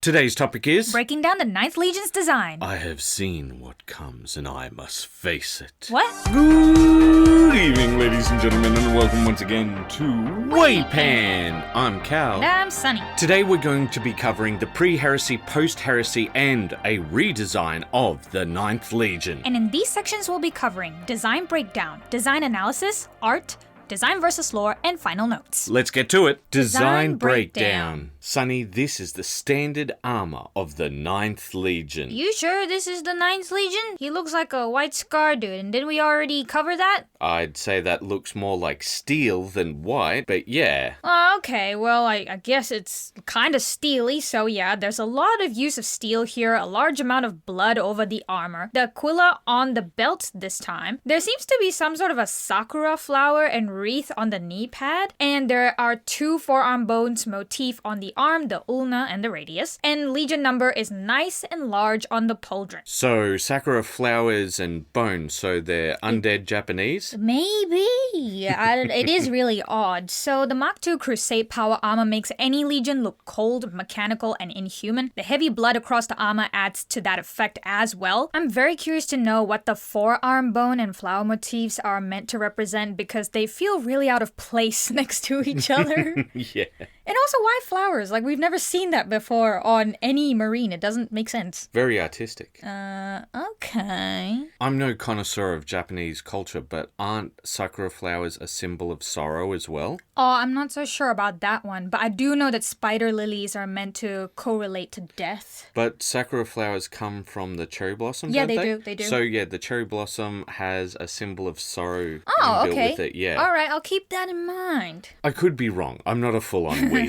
Today's topic is... breaking down the 9th Legion's design. I have seen what comes and I must face it. What? Good evening, ladies and gentlemen, and welcome once again to WAYPN. I'm Cal. And I'm Sunny. Today we're going to be covering the pre-heresy, post-heresy, and a redesign of the 9th Legion. And in these sections we'll be covering design breakdown, design analysis, art, design versus lore, and final notes. Let's get to it. Design breakdown. Sunny, this is the standard armor of the 9th Legion. You sure this is the 9th Legion? He looks like a white scar dude, and didn't we already cover that? I'd say that looks more like steel than white, but yeah. Okay, well, I guess it's kind of steely, so yeah, there's a lot of use of steel here, a large amount of blood over the armor, the aquila on the belt this time. There seems to be some sort of a sakura flower and wreath on the knee pad, and there are 2 forearm bones motif on the arm, the ulna and the radius, and Legion number is nice and large on the pauldron. So, sakura flowers and bones, so they're undead Japanese? Maybe. It is really odd. So the Mark II Crusade power armor makes any Legion look cold, mechanical, and inhuman. The heavy blood across the armor adds to that effect as well. I'm very curious to know what the forearm bone and flower motifs are meant to represent because they feel really out of place next to each other. Yeah. And also, why flowers? Like, we've never seen that before on any marine. It doesn't make sense. Very artistic. Okay. I'm no connoisseur of Japanese culture, but aren't sakura flowers a symbol of sorrow as well? Oh, I'm not so sure about that one, but I do know that spider lilies are meant to correlate to death. But sakura flowers come from the cherry blossom, Yeah, don't they do. So yeah, the cherry blossom has a symbol of sorrow Oh, inbuilt okay. with it, yeah. All right, I'll keep that in mind. I could be wrong. I'm not a full-on weeb.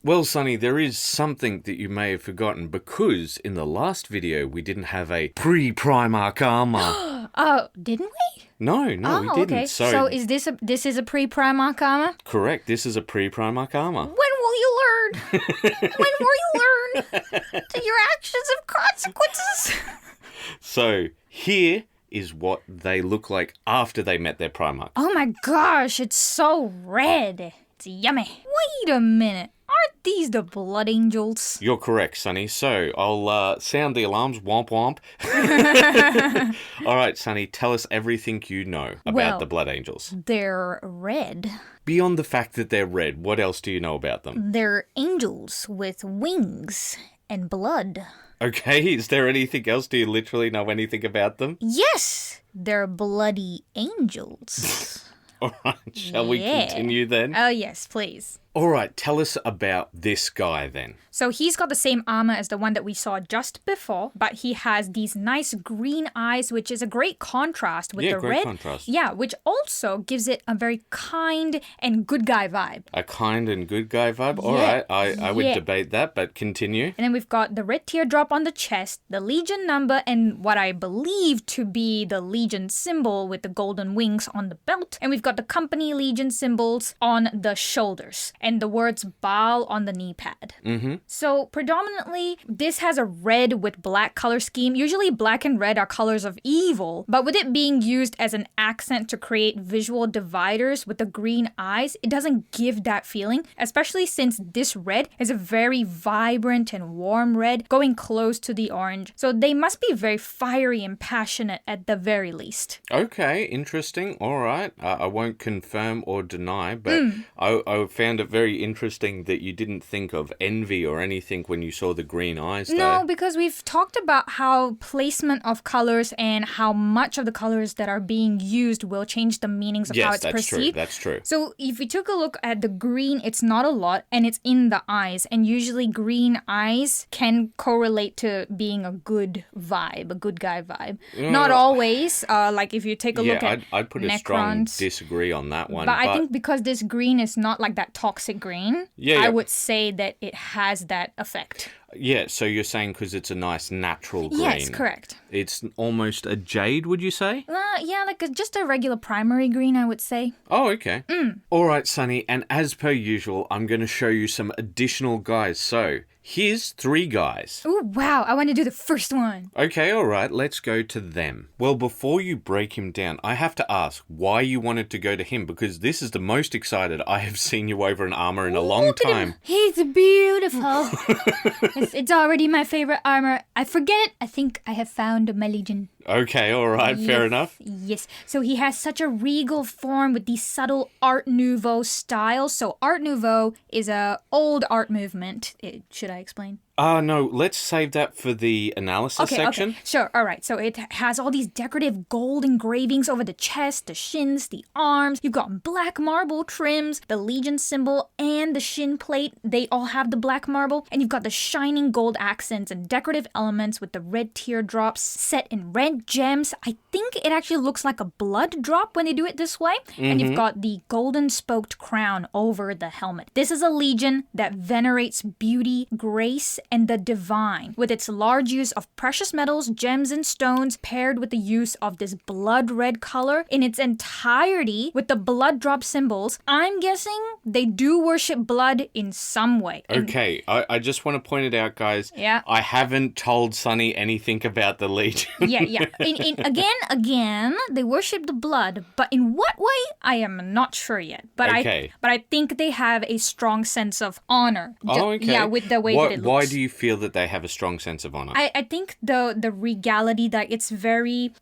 Well, Sunny, there is something that you may have forgotten because in the last video we didn't have a pre-Primarch armor. Oh, didn't we? No, we didn't. Okay. So is this a pre-Primarch armor? Correct. This is a pre-Primarch armor. When will you learn? When will you learn that your actions have consequences? So here is what they look like after they met their Primarch. Oh my gosh, it's so red. It's yummy. Wait a minute. Aren't these the blood angels? You're correct, Sunny. So I'll sound the alarms. Womp womp. All right, Sunny, tell us everything you know about the blood angels. They're red. Beyond the fact that they're red, what else do you know about them? They're angels with wings and blood. Okay, is there anything else? Do you literally know anything about them? Yes, they're bloody angels. All right, shall we continue then? Oh, yes, please. All right, tell us about this guy then. So he's got the same armor as the one that we saw just before, but he has these nice green eyes, which is a great contrast with the great red. Contrast. Yeah, which also gives it a very kind and good guy vibe. A kind and good guy vibe? All right, I would debate that, but continue. And then we've got the red teardrop on the chest, the Legion number, and what I believe to be the Legion symbol with the golden wings on the belt. And we've got the company Legion symbols on the shoulders. And the words Baal on the knee pad. Mm-hmm. So predominantly, this has a red with black color scheme. Usually black and red are colors of evil, but with it being used as an accent to create visual dividers with the green eyes, it doesn't give that feeling, especially since this red is a very vibrant and warm red going close to the orange. So they must be very fiery and passionate at the very least. Okay, interesting. All right. I won't confirm or deny, but I found it very interesting that you didn't think of envy or anything when you saw the green eyes, though. No, because we've talked about how placement of colors and how much of the colors that are being used will change the meanings of how it's perceived. That's true. So if we took a look at the green, it's not a lot, and it's in the eyes. And usually green eyes can correlate to being a good vibe, a good guy vibe. Not always. Like if you take a look at I'd put a strong disagree on that one. But I think because this green is not like that toxic green, I would say that it has that effect. Yeah, so you're saying because it's a nice natural green. Yes, correct. It's almost a jade, would you say? Yeah, like just a regular primary green, I would say. Oh, okay. All right, Sunny, and as per usual, I'm going to show you some additional guys. So Here's 3 guys. Oh, wow. I want to do the first one. Okay, all right, let's go to them. Well, before you break him down, I have to ask why you wanted to go to him, because this is the most excited I have seen you over an armor in a long time. He's beautiful. It's already my favorite armor. I forget it. I think I have found my legion. Okay, all right, fair enough. Yes. So he has such a regal form with these subtle Art Nouveau styles. So Art Nouveau is a old art movement. Should I explain? No, let's save that for the analysis section. Okay, sure. All right. So it has all these decorative gold engravings over the chest, the shins, the arms. You've got black marble trims, the Legion symbol, and the shin plate. They all have the black marble. And you've got the shining gold accents and decorative elements with the red teardrops set in red gems. I think it actually looks like a blood drop when they do it this way. And you've got the golden spoked crown over the helmet. This is a Legion that venerates beauty, grace, and the divine, with its large use of precious metals, gems, and stones, paired with the use of this blood red color in its entirety with the blood drop symbols. I'm guessing they do worship blood in some way. Okay, I just want to point it out, guys. Yeah. I haven't told Sunny anything about the Legion. Yeah. Again, they worship the blood, but in what way, I am not sure yet. But Okay. I think they have a strong sense of honor. Oh, okay. Yeah, with the way that it looks. Why do you feel that they have a strong sense of honor? I think the regality, that it's very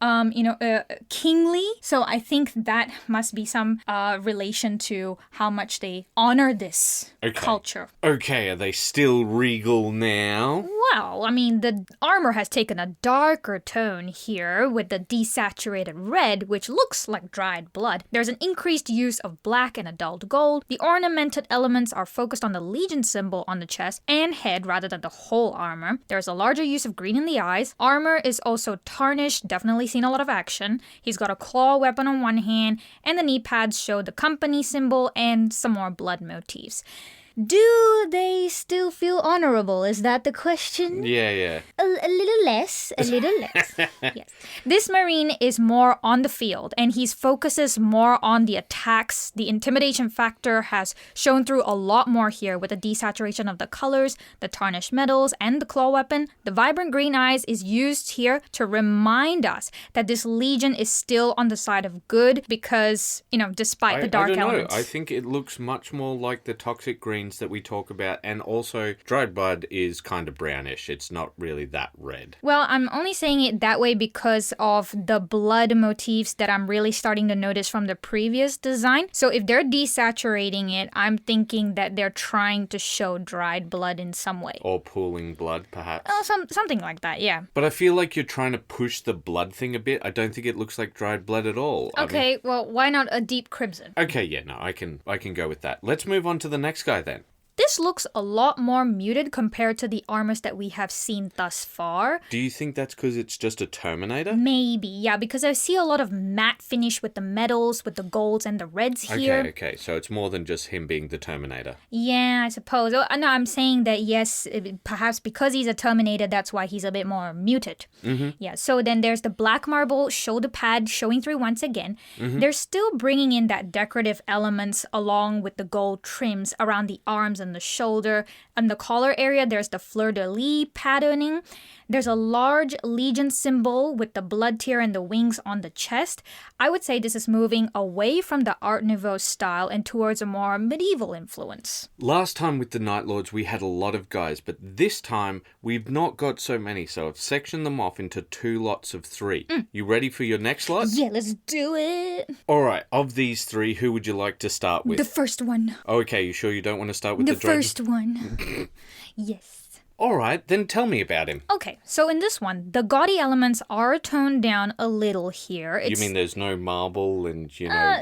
kingly. So I think that must be some relation to how much they honor this culture. Okay, are they still regal now? Well, I mean, the armor has taken a darker tone here with the desaturated red, which looks like dried blood. There's an increased use of black and a dulled gold. The ornamented elements are focused on the Legion symbol on the chest and head rather than the whole armor. There's a larger use of green in the eyes. Armor is also tarnished, definitely seen a lot of action. He's got a claw weapon on one hand, and the knee pads show the company symbol and some more blood motifs. Do they still feel honorable? Is that the question? Yeah. A little less. Yes. This Marine is more on the field, and he focuses more on the attacks. The intimidation factor has shown through a lot more here with the desaturation of the colors, the tarnished metals, and the claw weapon. The vibrant green eyes is used here to remind us that this Legion is still on the side of good because, despite the dark elements. I think it looks much more like the toxic green that we talk about, and also dried blood is kind of brownish. It's not really that red. Well, I'm only saying it that way because of the blood motifs that I'm really starting to notice from the previous design. So if they're desaturating it, I'm thinking that they're trying to show dried blood in some way. Or pooling blood, perhaps. Oh, something like that, yeah. But I feel like you're trying to push the blood thing a bit. I don't think it looks like dried blood at all. Okay, well, why not a deep crimson? Okay, yeah, no, I can go with that. Let's move on to the next guy then. This looks a lot more muted compared to the armors that we have seen thus far. Do you think that's because it's just a Terminator? Maybe, yeah, because I see a lot of matte finish with the metals, with the golds and the reds here. Okay, so it's more than just him being the Terminator. Yeah, I suppose. Oh, no, I'm saying that, yes, perhaps because he's a Terminator, that's why he's a bit more muted. Mm-hmm. Yeah, so then there's the black marble shoulder pad showing through once again. Mm-hmm. They're still bringing in that decorative elements along with the gold trims around the arms and the shoulder. And the collar area, there's the fleur-de-lis patterning. There's a large Legion symbol with the blood tear and the wings on the chest. I would say this is moving away from the Art Nouveau style and towards a more medieval influence. Last time with the Night Lords, we had a lot of guys, but this time we've not got so many, so I've sectioned them off into 2 lots of 3. You ready for your next lot? Yeah, let's do it. All right, of these 3, who would you like to start with? The first one. Okay, you sure you don't want to start with the dragon? The first one. Yes. All right, then tell me about him. Okay, so in this one, the gaudy elements are toned down a little here. You mean there's no marble and,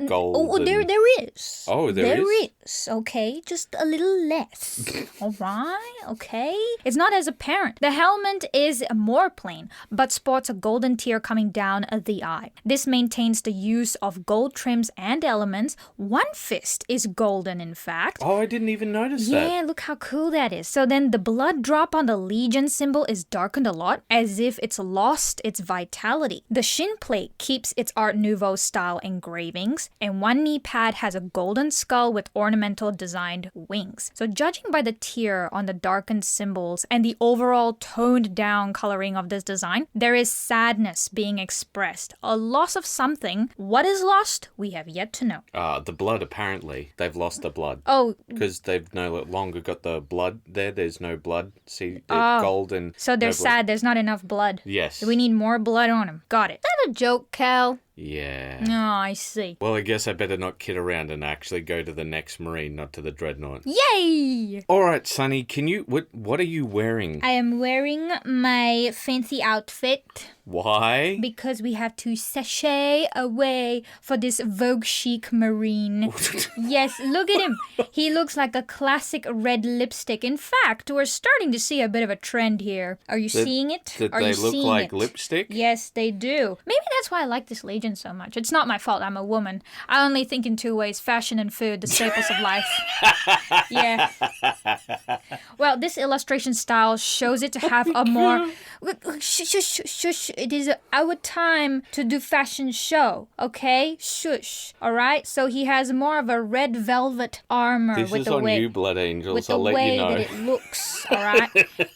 gold? Oh, and... there is. Oh, there is? Okay, just a little less. All right, okay. It's not as apparent. The helmet is more plain, but sports a golden tear coming down the eye. This maintains the use of gold trims and elements. One fist is golden, in fact. Oh, I didn't even notice that. Yeah, look how cool that is. So then the blood drop drop on the Legion symbol is darkened a lot, as if it's lost its vitality. The shin plate keeps its Art Nouveau style engravings, and one knee pad has a golden skull with ornamental designed wings. So judging by the tear on the darkened symbols and the overall toned down coloring of this design, there is sadness being expressed, a loss of something. What is lost? We have yet to know. The blood, apparently. They've lost the blood. Oh. Because they've no longer got the blood there. There's no blood. See, gold and... So they're sad there's not enough blood. Yes. We need more blood on them. Got it. Is that a joke, Cal? Yeah. Oh, I see. Well, I guess I better not kid around and actually go to the next Marine, not to the Dreadnought. Yay! All right, Sunny, can you... What are you wearing? I am wearing my fancy outfit. Why? Because we have to sashay away for this Vogue chic Marine. Yes, look at him. He looks like a classic red lipstick. In fact, we're starting to see a bit of a trend here. Are you seeing it? That they look like lipstick? Yes, they do. Maybe that's why I like this Legion so much. It's not my fault. I'm a woman. I only think in two ways: fashion and food, the staples of life. Yeah. Well, this illustration style shows it to have a more... Shush. It is our time to do fashion show, okay? Shush. All right? So he has more of a red velvet armor this with is the on way... you, Blood Angels. with I'll the let way you know. that it looks, all right?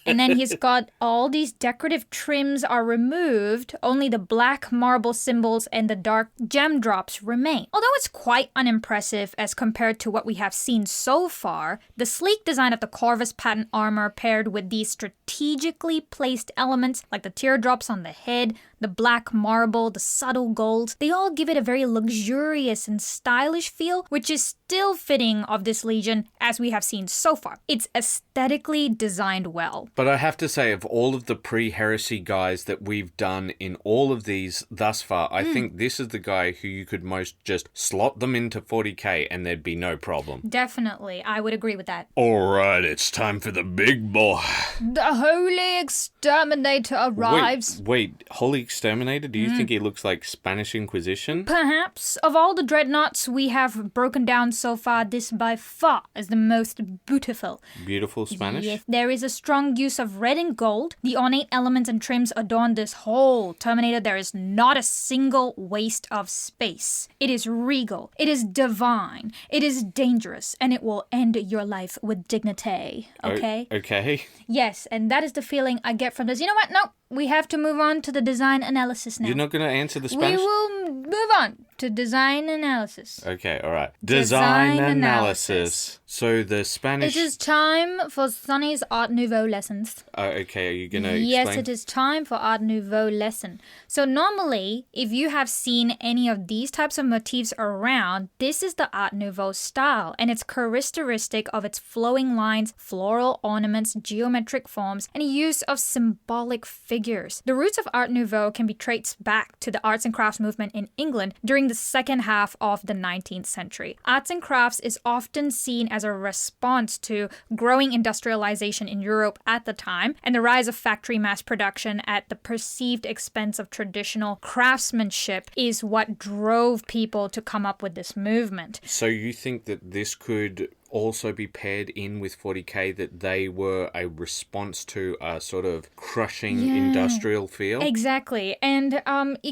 And then he's got all these decorative trims are removed, only the black marble symbols and the dark gem drops remain. Although it's quite unimpressive as compared to what we have seen so far, the sleek design of the Corvus pattern armor paired with these strategically placed elements like the teardrops on the head, the black marble, the subtle golds, they all give it a very luxurious and stylish feel, which is still fitting of this Legion as we have seen so far. It's aesthetically designed well. But I have to say, of all of the pre-heresy guys that we've done in all of these thus far, I think this is the guy who you could most just slot them into 40k and there'd be no problem. Definitely, I would agree with that. All right, it's time for the big boy. The Holy Exterminator arrives. Wait, Holy Exterminator? Do you think he looks like Spanish Inquisition? Perhaps. Of all the dreadnoughts we have broken down so far, this by far is the most beautiful. Beautiful Spanish? Yes, there is a strong use of red and gold. The ornate elements and trims adorn this whole Terminator. There is not a single waste of space. It is regal. It is divine. It is dangerous. And it will end your life with dignity. Okay? Okay. Yes, and that is the feeling I get from this. You know what? No, we have to move on to the design analysis now. You're not going to answer the Spanish? We will move on to design analysis. Okay, all right. Design analysis. So the Spanish... It is time for Sunny's Art Nouveau lessons. Okay, are you going to explain? Yes, it is time for Art Nouveau lesson. So normally, if you have seen any of these types of motifs around, this is the Art Nouveau style, and it's characteristic of its flowing lines, floral ornaments, geometric forms, and use of symbolic figures. The roots of Art Nouveau can be traced back to the arts and crafts movement in England during the second half of the 19th century. Arts and crafts is often seen as a response to growing industrialization in Europe at the time and the rise of factory mass production at the perceived expense of traditional craftsmanship is what drove people to come up with this movement. So you think that this could also be paired in with 40k, that they were a response to a sort of crushing industrial feel? Exactly. And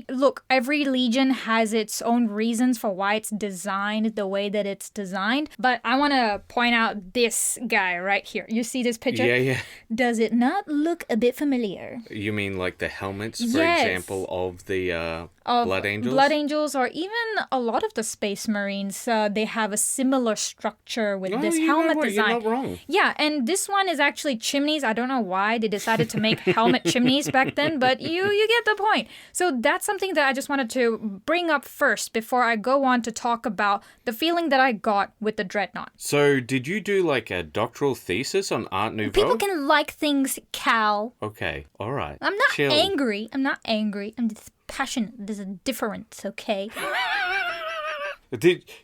look, every Legion has its own reasons for why it's designed the way that it's designed. But I want to point out this guy right here. You see this picture? Yeah. Does it not look a bit familiar? You mean like the helmets, for example, of the Blood Angels? Blood Angels, or even a lot of the Space Marines, they have a similar structure with this helmet design. You're not wrong. Yeah, and this one is actually chimneys. I don't know why they decided to make helmet chimneys back then, but you get the point. So that's something that I just wanted to bring up first before I go on to talk about the feeling that I got with the Dreadnought. So did you do like a doctoral thesis on Art Nouveau? People can like things, Cal. Okay, all right. I'm not Chill. angry. I'm just passionate. There's a difference, okay?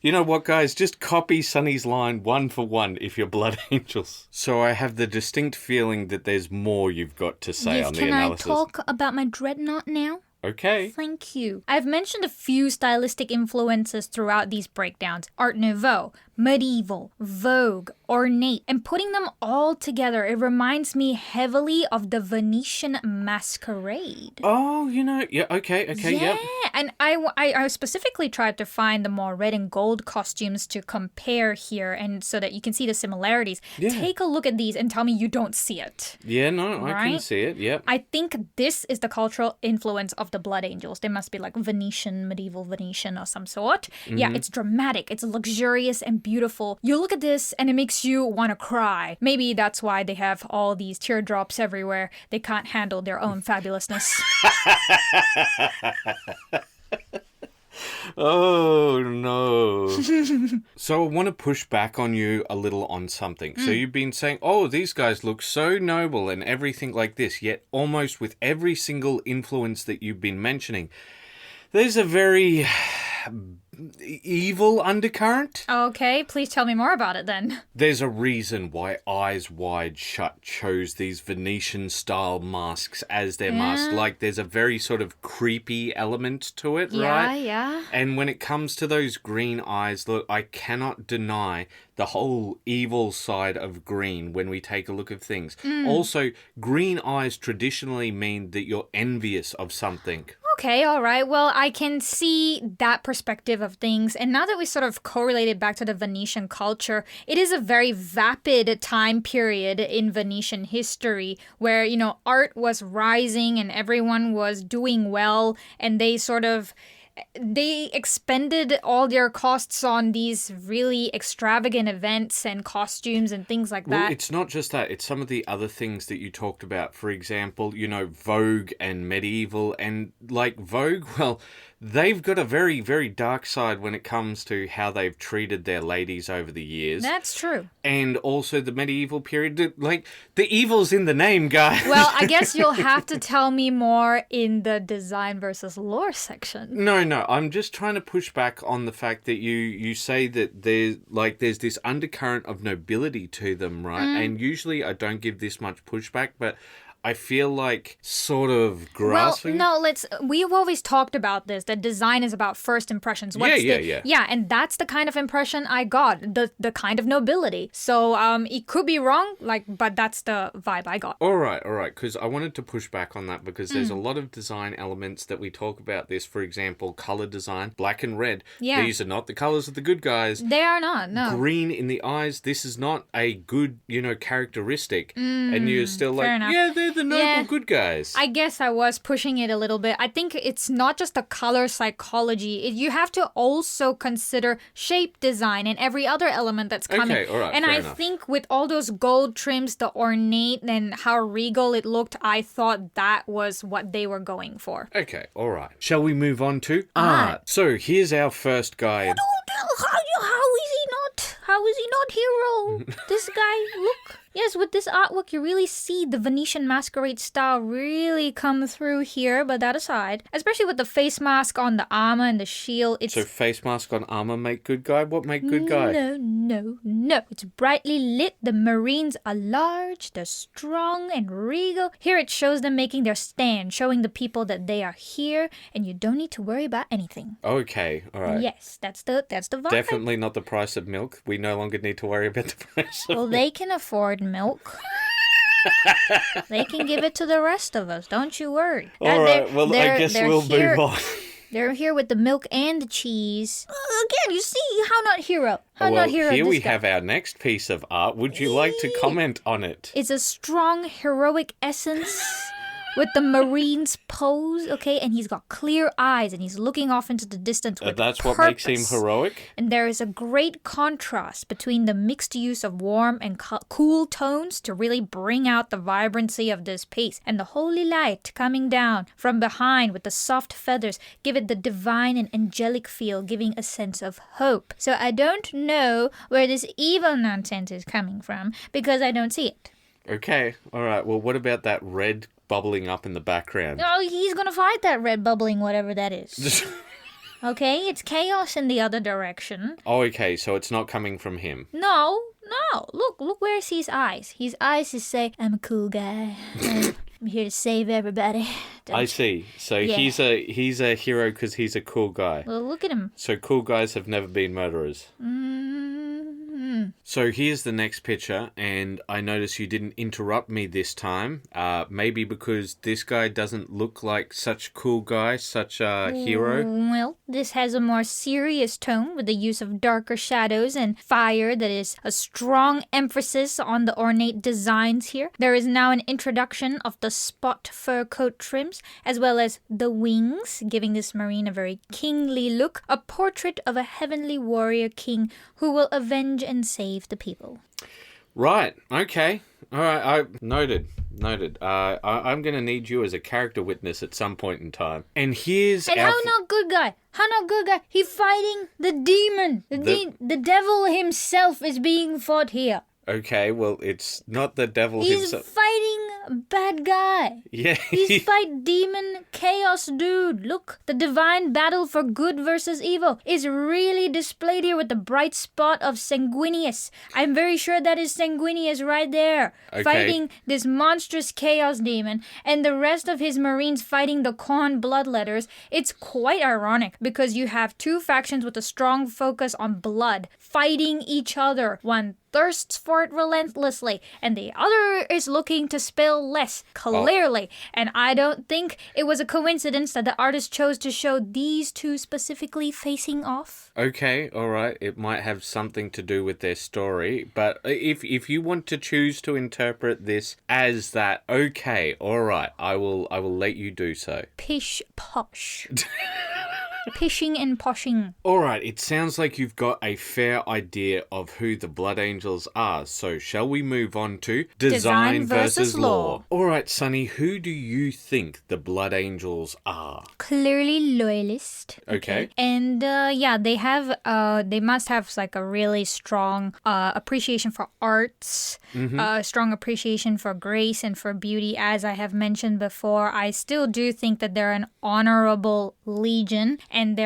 You know what, guys? Just copy Sunny's line 1 for 1 if you're Blood Angels. So I have the distinct feeling that there's more you've got to say on the analysis. Can I talk about my Dreadnought now? Okay. Thank you. I've mentioned a few stylistic influences throughout these breakdowns. Art Nouveau, medieval, vogue, ornate, and putting them all together, it reminds me heavily of the Venetian masquerade. Oh, yeah, okay, Yeah, yep. and I specifically tried to find the more red and gold costumes to compare here, and so that you can see the similarities. Yeah. Take a look at these and tell me you don't see it. Yeah, no, I can Right? see it, yep. I think this is the cultural influence of the Blood Angels. They must be like Venetian, medieval Venetian or some sort. Yeah, it's dramatic, it's luxurious and beautiful. You look at this and it makes you want to cry. Maybe that's why they have all these teardrops everywhere. They can't handle their own fabulousness. Oh, no. So I want to push back on you a little on something. So you've been saying, oh, these guys look so noble and everything like this, yet almost with every single influence that you've been mentioning, there's a very evil undercurrent. Okay, please tell me more about it then. There's a reason why Eyes Wide Shut chose these Venetian-style masks as their mask. Like, there's a very sort of creepy element to it, right? Yeah. And when it comes to those green eyes, look, I cannot deny the whole evil side of green when we take a look at things. Also, green eyes traditionally mean that you're envious of something. Okay, all right. Well, I can see that perspective of things. And now that we sort of correlated back to the Venetian culture, it is a very vapid time period in Venetian history where, art was rising and everyone was doing well, and they expended all their costs on these really extravagant events and costumes and things like that. Well, it's not just that. It's some of the other things that you talked about. For example, Vogue and medieval. And like Vogue, well, they've got a very, very dark side when it comes to how they've treated their ladies over the years. That's true. And also the medieval period. Like, the evil's in the name, guys. Well, I guess you'll have to tell me more in the design versus lore section. No, I'm just trying to push back on the fact that you say that there's this undercurrent of nobility to them, right? And usually I don't give this much pushback, but I feel like sort of grasping. Well, no, we've always talked about this, that design is about first impressions. Yeah. Yeah, and that's the kind of impression I got, the kind of nobility. So it could be wrong, but that's the vibe I got. All right, because I wanted to push back on that because there's a lot of design elements that we talk about this. For example, color design, black and red. Yeah. These are not the colors of the good guys. They are not, no. Green in the eyes, this is not a good, characteristic. And you're still like, enough. yeah, they're the noble good guys. I guess I was pushing it a little bit. I think it's not just the color psychology. You have to also consider shape design and every other element that's coming. Okay, all right, and fair I enough. think with all those gold trims, the ornate and how regal it looked, I thought that was what they were going for. Okay, all right. Shall we move on to Art. art? So here's our first guide. How is he not hero? This guy, look. Yes, with this artwork, you really see the Venetian masquerade style really come through here, but that aside, especially with the face mask on the armor and the shield, it's... So face mask on armor make good guy? What make good guy? No. It's brightly lit. The Marines are large, they're strong and regal. Here it shows them making their stand, showing the people that they are here, and you don't need to worry about anything. Okay, all right. Yes, that's the vibe. Definitely not the price of milk. We no longer need to worry about the price of Well, they can afford milk. They can give it to the rest of us. Don't you worry. All right, well, I guess we'll move on. They're here with the milk and the cheese. Again, you see how not hero. How not hero. Here this we guy. have our next piece of art. Would you like to comment on it? It's a strong heroic essence with the Marine's pose, okay? And he's got clear eyes and he's looking off into the distance with That's purpose. what makes him heroic? And there is a great contrast between the mixed use of warm and cool tones to really bring out the vibrancy of this piece. And the holy light coming down from behind with the soft feathers give it the divine and angelic feel, giving a sense of hope. So I don't know where this evil nonsense is coming from because I don't see it. Okay, all right. Well, what about that red bubbling up in the background? Oh, he's gonna fight that red bubbling, whatever that is. Okay, it's chaos in the other direction. Oh, okay, so it's not coming from him. No. Look where's his eyes. His eyes is say, I'm a cool guy. I'm here to save everybody. I see. So Yeah. he's a hero because he's a cool guy. Well, look at him. So cool guys have never been murderers. So here's the next picture, and I notice you didn't interrupt me this time. Maybe because this guy doesn't look like such a cool guy, such a hero. Well, this has a more serious tone with the use of darker shadows and fire that is a strong emphasis on the ornate designs here. There is now an introduction of the spot fur coat trims, as well as the wings, giving this marine a very kingly look, a portrait of a heavenly warrior king who will avenge and save the people. Right, okay. All right, I noted. I'm going to need you as a character witness at some point in time. And here's And how not good guy? How not good guy? He fighting the demon. The devil himself is being fought here. Okay, well, it's not the devil He's himself. fighting a bad guy. Yeah. He's fight demon chaos dude. Look, the divine battle for good versus evil is really displayed here with the bright spot of Sanguinius. I'm very sure that is Sanguinius right there. Okay. Fighting this monstrous chaos demon and the rest of his marines fighting the Khorne bloodletters. It's quite ironic because you have two factions with a strong focus on blood fighting each other. One thirsts for it relentlessly, and the other is looking to spill less, clearly. And I don't think it was a coincidence that the artist chose to show these two specifically facing off. Okay, all right. It might have something to do with their story, but if you want to choose to interpret this as that, okay, all right. I will let you do so. Pish posh. Pishing and poshing. All right, it sounds like you've got a fair idea of who the Blood Angels are, so shall we move on to Design versus Law? All right, Sunny, who do you think the Blood Angels are? Clearly loyalist. Okay. And they must have like a really strong appreciation for arts, strong appreciation for grace and for beauty. As I have mentioned before, I still do think that they're an honorable legion. And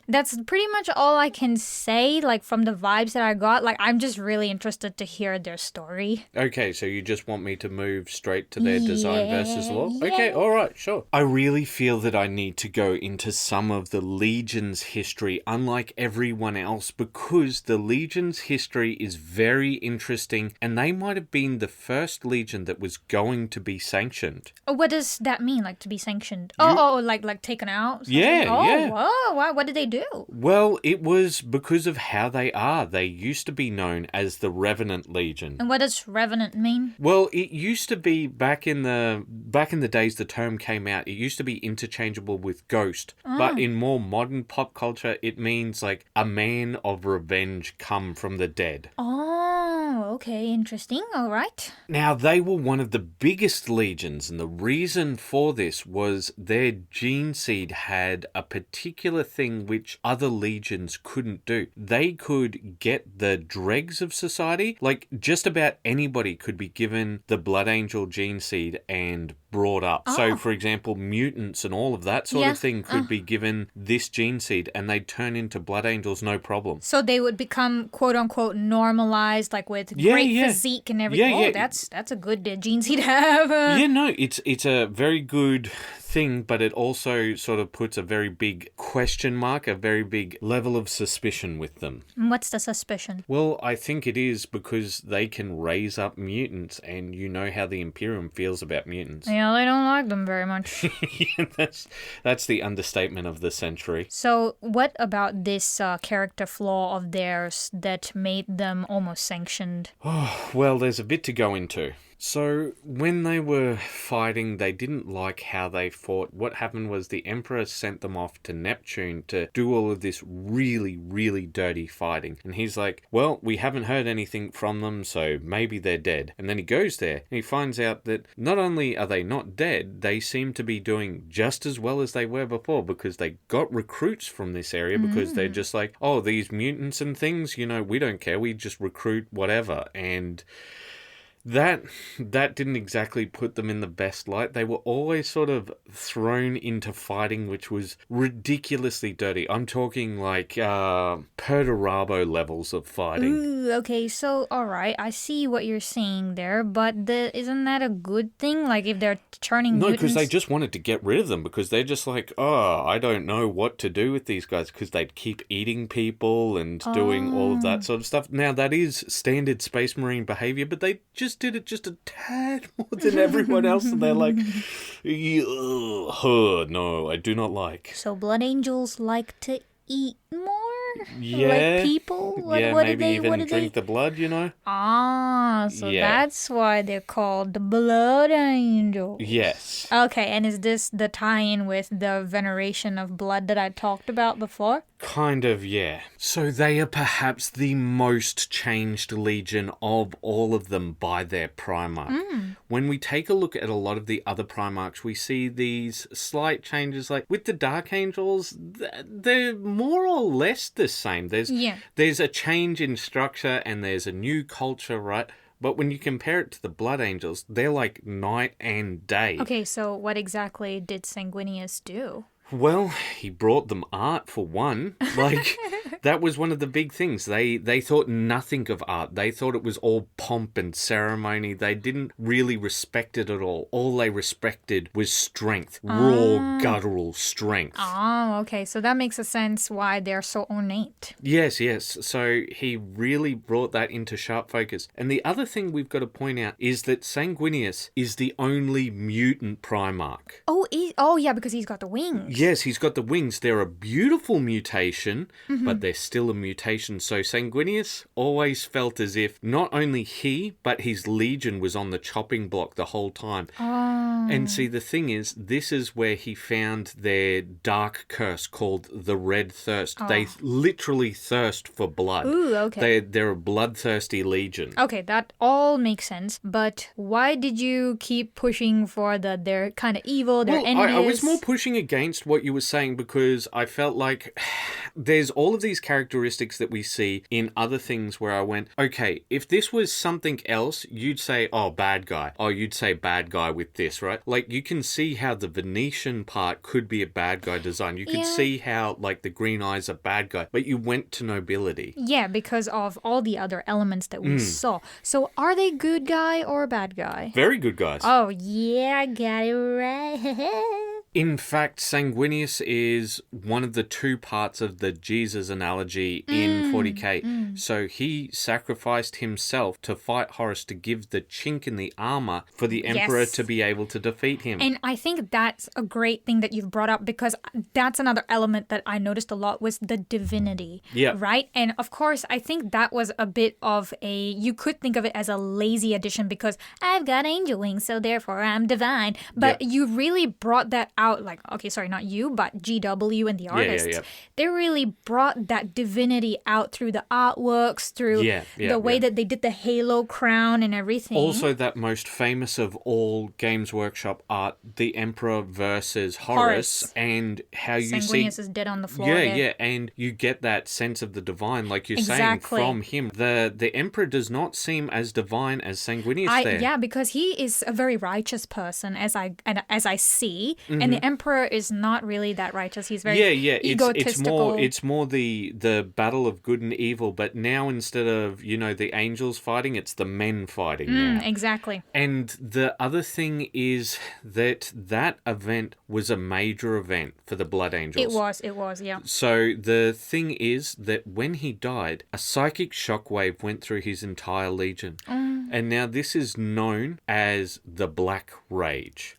that's pretty much all I can say, like, from the vibes that I got. Like, I'm just really interested to hear their story. Okay, so you just want me to move straight to their Design versus Law? Yeah. Okay, all right, sure. I really feel that I need to go into some of the Legion's history, unlike everyone else, because the Legion's history is very interesting, and they might have been the first Legion that was going to be sanctioned. What does that mean, like, to be sanctioned? Like taken out? Something? Yeah. Whoa, what did they do? Well, it was because of how they are. They used to be known as the Revenant Legion. And what does Revenant mean? Well, it used to be back in the days the term came out, it used to be interchangeable with ghost. But in more modern pop culture, it means like a man of revenge come from the dead. Oh, okay, interesting. All right. Now, they were one of the biggest legions, and the reason for this was their gene seed had a particular thing which other legions couldn't do. They could get the dregs of society, like just about anybody could be given the Blood Angel gene seed and brought up. So, for example, mutants and all of that sort of thing could be given this gene seed and they'd turn into Blood Angels no problem. So they would become quote-unquote normalized, like with great physique and everything. That's a good gene seed to have. It's a very good thing, but it also sort of puts a very big question mark, a very big level of suspicion with them. What's the suspicion? Well, I think it is because they can raise up mutants, and you know how the Imperium feels about mutants. Yeah, they don't like them very much. That's the understatement of the century. So what about this character flaw of theirs that made them almost sanctioned? Well, there's a bit to go into. So, when they were fighting, they didn't like how they fought. What happened was the Emperor sent them off to Neptune to do all of this really, really dirty fighting. And he's like, well, we haven't heard anything from them, so maybe they're dead. And then he goes there and he finds out that not only are they not dead, they seem to be doing just as well as they were before because they got recruits from this area because they're just like, oh, these mutants and things, we don't care. We just recruit whatever. And That didn't exactly put them in the best light. They were always sort of thrown into fighting, which was ridiculously dirty. I'm talking like Perturabo levels of fighting. Ooh, okay, so alright, I see what you're saying there, but isn't that a good thing? Like if they're turning No, mutants... because they just wanted to get rid of them, because they're just like, oh, I don't know what to do with these guys, because they'd keep eating people and doing all of that sort of stuff. Now, that is standard Space Marine behavior, but they just did it just a tad more than everyone else, and they're like, no, I do not like. So blood angels like to eat more? Yeah. Like people? What Maybe even drink the blood, you know? Ah, so Yeah. that's why they're called the blood angels. Yes. Okay, and is this the tie-in with the veneration of blood that I talked about before? Kind of, yeah. So they are perhaps the most changed legion of all of them by their Primarch. When we take a look at a lot of the other Primarchs, we see these slight changes. Like with the Dark Angels, they're more or less the same. There's a change in structure and there's a new culture, right? But when you compare it to the Blood Angels, they're like night and day. Okay, so what exactly did Sanguinius do? Well, he brought them art for one. Like, that was one of the big things. They thought nothing of art. They thought it was all pomp and ceremony. They didn't really respect it at all. All they respected was strength. Raw, guttural strength. Oh, okay. So that makes a sense why they're so ornate. Yes. So he really brought that into sharp focus. And the other thing we've got to point out is that Sanguinius is the only mutant Primarch. Oh, yeah, because he's got the wings. Yes, he's got the wings. They're a beautiful mutation, but they're still a mutation. So Sanguinius always felt as if not only he, but his legion was on the chopping block the whole time. Oh. And see, the thing is, this is where he found their dark curse called the Red Thirst. They literally thirst for blood. Ooh, okay. They're a bloodthirsty legion. Okay, that all makes sense. But why did you keep pushing for they're kind of evil, they're enemies? I was more pushing against what you were saying because I felt like there's all of these characteristics that we see in other things where I went, okay, if this was something else, you'd say, oh, bad guy. Oh, you'd say bad guy with this, right? Like, you can see how the Venetian part could be a bad guy design. You can see how, like, the green eyes are bad guy, but you went to nobility. Yeah, because of all the other elements that we saw. So are they good guy or bad guy? Very good guys. Oh, yeah, I got it right. In fact, Sanguinius is one of the two parts of the Jesus analogy in 40k. So he sacrificed himself to fight Horus to give the chink in the armor for the Emperor to be able to defeat him. And I think that's a great thing that you've brought up because that's another element that I noticed a lot was the divinity. Yeah. Right? And of course, I think that was a bit of you could think of it as a lazy addition because I've got angel wings, so therefore I'm divine. But you really brought that out, like, okay, sorry, not you, but GW and the artists. They really brought that divinity out through the artworks, through the way that they did the halo crown and everything. Also, that most famous of all Games Workshop art, the Emperor versus Horus. And how you see Sanguinius is dead on the floor. And you get that sense of the divine, like you're saying, from him. The Emperor does not seem as divine as Sanguinius there. Yeah, because he is a very righteous person, as I see, and the Emperor is not really that righteous. He's very egotistical. It's more the battle of good and evil, but now instead of the angels fighting, it's the men fighting now. Exactly. And the other thing is that event was a major event for the Blood Angels. It was, yeah. So the thing is that when he died, a psychic shockwave went through his entire legion. And now this is known as the Black Rage.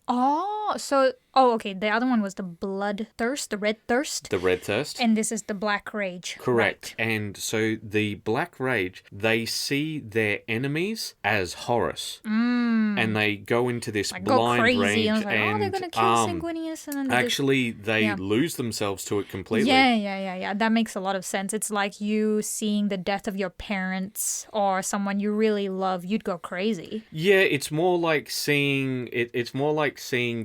Okay. The other one was the Blood Thirst, the Red Thirst. The Red Thirst. And this is the Black Rage. Correct. Right. And so the Black Rage, they see their enemies as Horus. And they go into this blind crazy. rage. I was like, they're going to kill Sanguinius. And then they lose themselves to it completely. Yeah. That makes a lot of sense. It's like you seeing the death of your parents or someone you really love. You'd go crazy. Yeah, it's more like seeing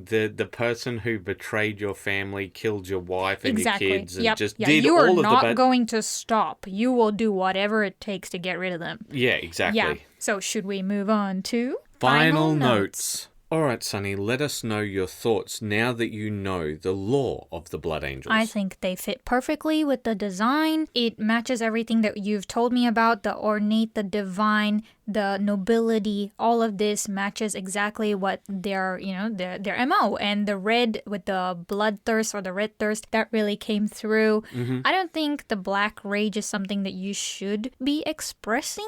the person who betrayed your family, killed your wife and Exactly. your kids, and Yep. just Yeah, did you are all of the not bad... going to stop. You will do whatever it takes to get rid of them. Yeah, exactly. Yeah. So should we move on to Final notes. All right, Sunny, let us know your thoughts now that you know the lore of the Blood Angels. I think they fit perfectly with the design. It matches everything that you've told me about, the ornate, the divine, the nobility. All of this matches exactly what their MO. And the red with the bloodthirst or the red thirst, that really came through. I don't think the black rage is something that you should be expressing.